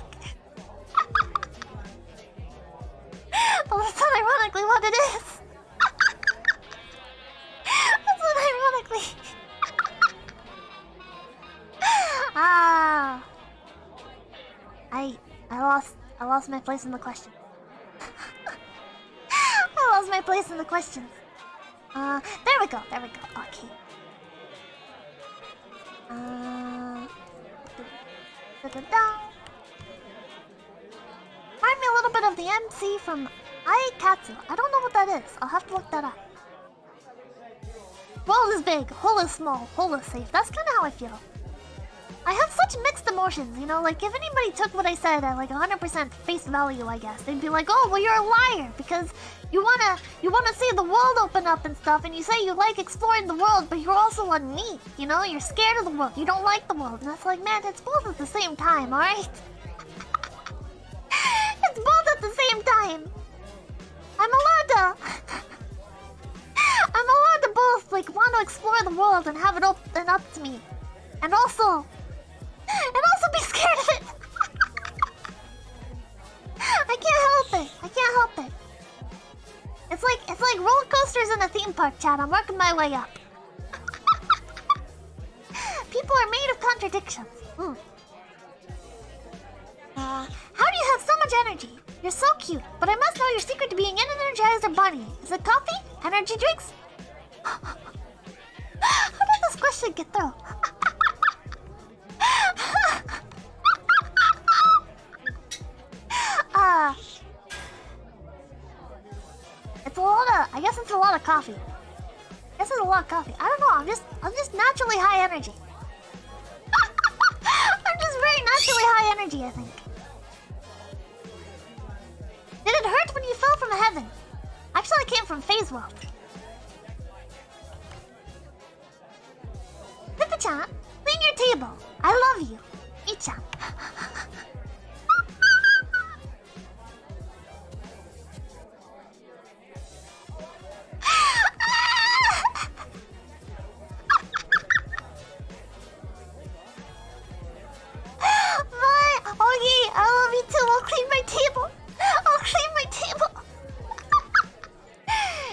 Well, that's not ironically what it is. That's not ironically. I lost my place in the question. I lost my place in the questions. There we go, okay. Remind me a little bit of the MC from 𝐂𝐡𝐚𝐭. I don't know what that is. I'll have to look that up. World is big, hole is small, hole is safe. That's kind of how I feel. I have such mixed emotions, you know? Like, if anybody took what I said at like 100% face value, I guess, they'd be like, oh, well, you're a liar because you wanna see the world open up and stuff, and you say you like exploring the world, but you're also a neat, you know? You're scared of the world. You don't like the world. And that's like, man, it's both at the same time, alright? It's both at the same time. I'm allowed to both, like, want to explore the world and have it open up to me. And also be scared of it. I can't help it. It's like roller coasters in a theme park, chat. I'm working my way up. People are made of contradictions. How do you have so much energy? You're so cute, but I must know your secret to being an energizer bunny. Is it coffee? Energy drinks? How did this question get through? It's a lot of, I guess it's a lot of coffee. I don't know, I'm just naturally high energy. I'm just very naturally high energy, I think. Did it hurt when you fell from heaven? Actually, I came from 𝚘𝑧. Pippa-chan, clean your table. I love you. Ichan. I love you too. I'll clean my table.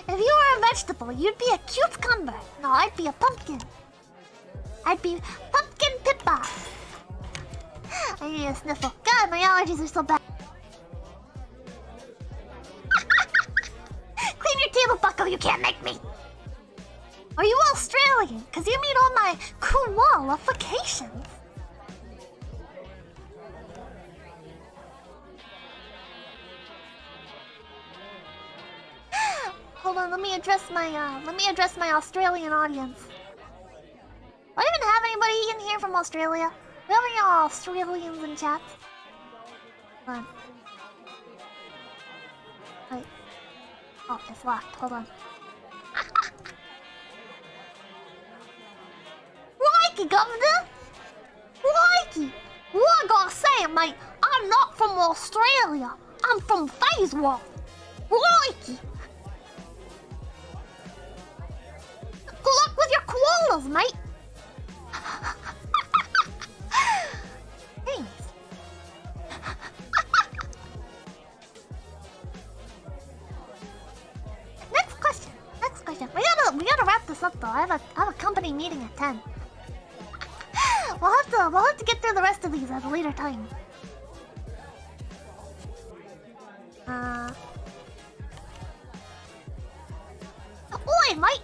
If you were a vegetable, you'd be a cucumber. No, I'd be a pumpkin. I'd be pumpkin Pippa. I need a sniffle. God, my allergies are so bad. Clean your table, bucko. You can't make me. Are you Australian? Because you meet all my qualifications. Hold on, let me address my Australian audience. anybody in here from Australia? Do we have any Australians in chat? Hold on. Wait. Oh, it's locked. Hold on. Likey, Governor! Likey! What I gotta say, mate, I'm not from Australia. I'm from 𝚘𝑧𝒀𝑆. Likey! Good luck with your koalas, mate! Thanks. Next question. We gotta wrap this up though. I have a company meeting at 10. We'll have to get through the rest of these at a later time. Oi, mate!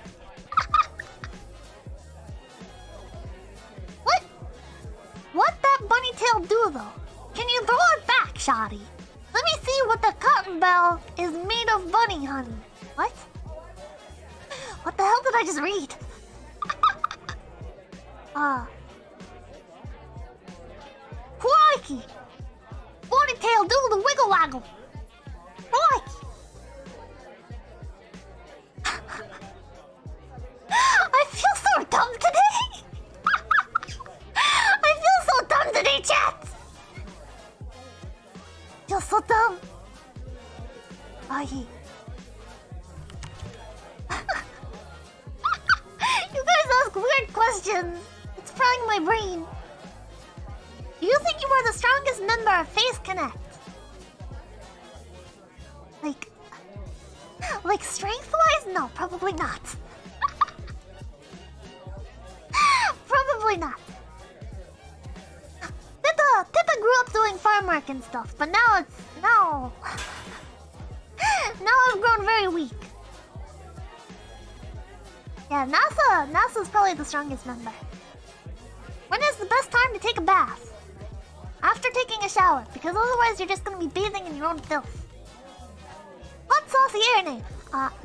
What that bunny tail do though? Can you throw it back, Shoddy? Let me see what the cotton bell is made of bunny honey. What? What the hell did I just read? Crikey! Bunny tail do the wiggle waggle. Crikey! I feel so dumb today. I feel so dumb today, chat. Feel so dumb. Aye. You guys ask weird questions. It's frying my brain. Do you think you are the strongest member of Face Connect? Like strength-wise? No, probably not. Probably not. Pippa grew up doing farm work and stuff, but now now I've grown very weak. Yeah, NASA's probably the strongest member. When is the best time to take a bath? After taking a shower, because otherwise you're just gonna be bathing in your own filth. Hot sauce air name.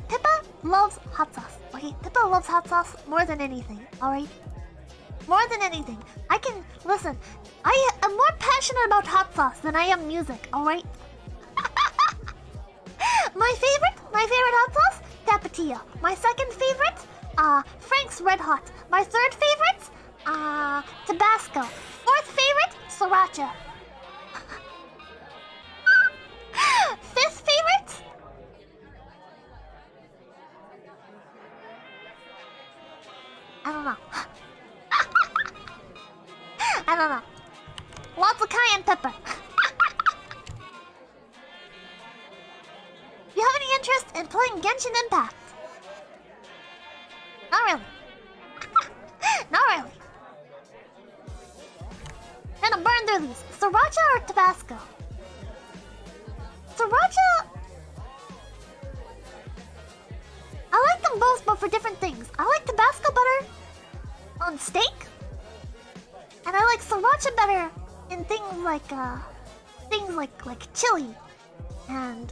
Pippa loves hot sauce. Okay, Pippa loves hot sauce more than anything, alright? More than anything. Listen, I am more passionate about hot sauce than I am music, alright? My favorite hot sauce? Tapatio. My second favorite? Frank's Red Hot. My third favorite? Tabasco. Fourth favorite? Sriracha. Fifth favorite? I don't know. I don't know. Lots of cayenne pepper. You have any interest in playing Genshin Impact? Not really. Not really. Gonna burn through these. Sriracha or Tabasco? Sriracha... I like them both, but for different things. I like Tabasco better on steak. And I like Sriracha better in things like chili. And...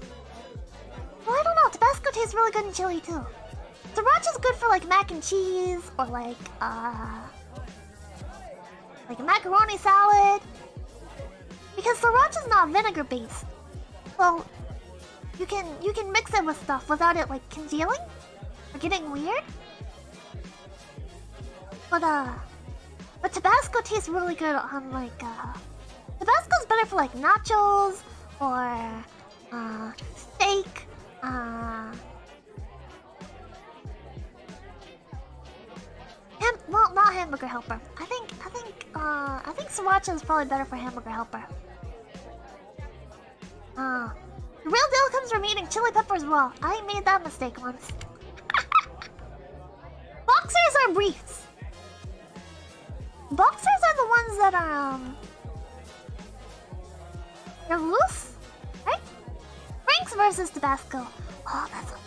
well, I don't know. Tabasco tastes really good in chili, too. Sriracha's good for, like, mac and cheese, or, like a macaroni salad. Because Sriracha's not vinegar-based. Well, you can mix it with stuff without it, like, congealing? Or getting weird? But Tabasco tastes really good on, like, Tabasco's better for, like, nachos, or, steak, well, not Hamburger Helper. I think Sriracha is probably better for Hamburger Helper. The real deal comes from eating chili peppers raw. I made that mistake once. Boxers are briefs. Boxers are the ones that are, they're loose, right? Franks versus Tabasco. Oh, that's a...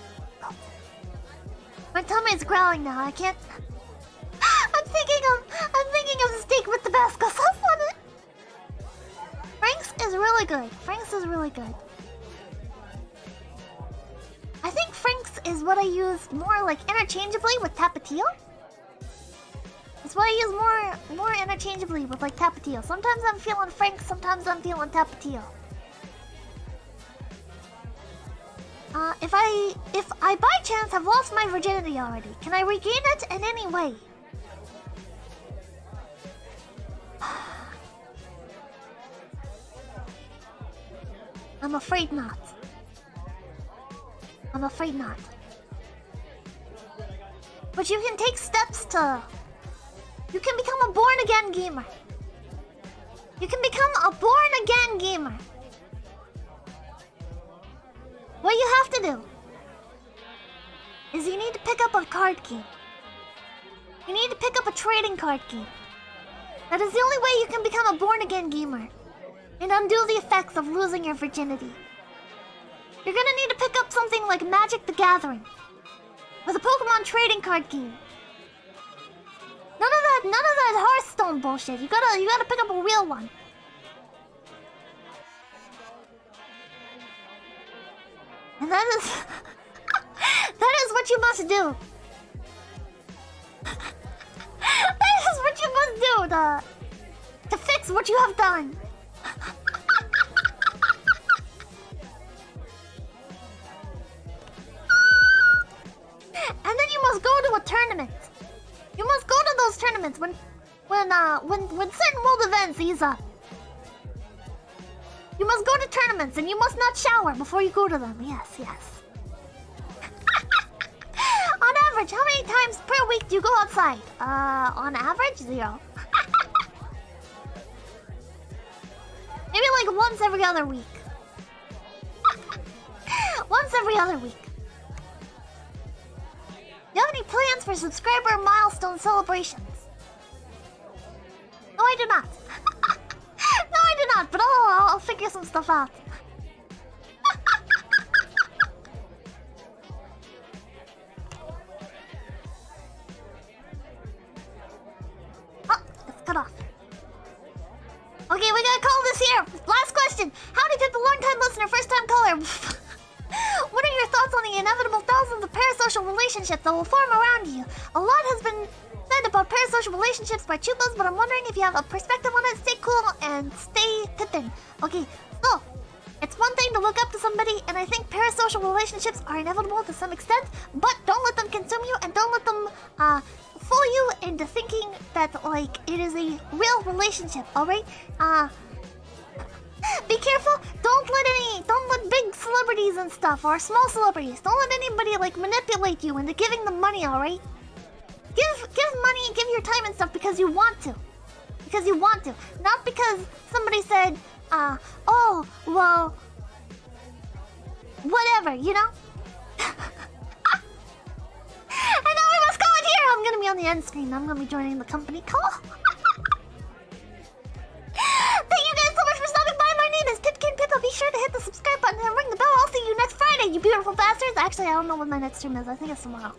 oh. My tummy is growling now. I can't... I'm thinking of steak with Tabasco sauce on it. Frank's is really good. Frank's is really good. I think Frank's is what I use more like interchangeably with Tapatio. It's what I use more interchangeably with like Tapatio. Sometimes I'm feeling Frank, sometimes I'm feeling Tapatio. If I by chance have lost my virginity already, can I regain it in any way? I'm afraid not. I'm afraid not. But you can take steps to... You can become a born-again gamer. You can become a born-again gamer. What you have to do is you need to pick up a card game. You need to pick up a trading card game. That is the only way you can become a born-again gamer and undo the effects of losing your virginity. You're gonna need to pick up something like Magic the Gathering with a Pokemon trading card game. None of that Hearthstone bullshit. You gotta pick up a real one. And that is that is what you must do. That is what you must do to fix what you have done. And then you must go to a tournament. You must go to those tournaments when certain world events ease up. You must go to tournaments and you must not shower before you go to them. Yes, yes. On average, how many times per week do you go outside? On average, 0. Maybe like once every other week. Once every other week. Do you have any plans for subscriber milestone celebrations? No, I do not. No, I do not, but I'll figure some stuff out. Oh, it's cut off. Okay, we gotta call this here. Last question. Howdy, Pippa, long-time listener, first-time caller. What are your thoughts on the inevitable thousands of parasocial relationships that will form around you? A lot has been said about parasocial relationships by Chupas, but I'm wondering if you have a perspective on it. Stay cool and stay Pippin. Okay, so it's one thing to look up to somebody, and I think parasocial relationships are inevitable to some extent, but don't let them consume you and don't let them fool you into thinking that like it is a real relationship. All right, be careful. Don't let big celebrities and stuff or small celebrities. Don't let anybody like manipulate you into giving them money. All right. Give money, give your time and stuff because you want to. Because you want to. Not because somebody said, oh, well, whatever, you know? And now we must call it here. I'm gonna be on the end screen. I'm gonna be joining the company call. Thank you guys so much for stopping by. My name is Pipkin Pippa. Be sure to hit the subscribe button and ring the bell. I'll see you next Friday, you beautiful bastards. Actually, I don't know when my next stream is. I think it's tomorrow.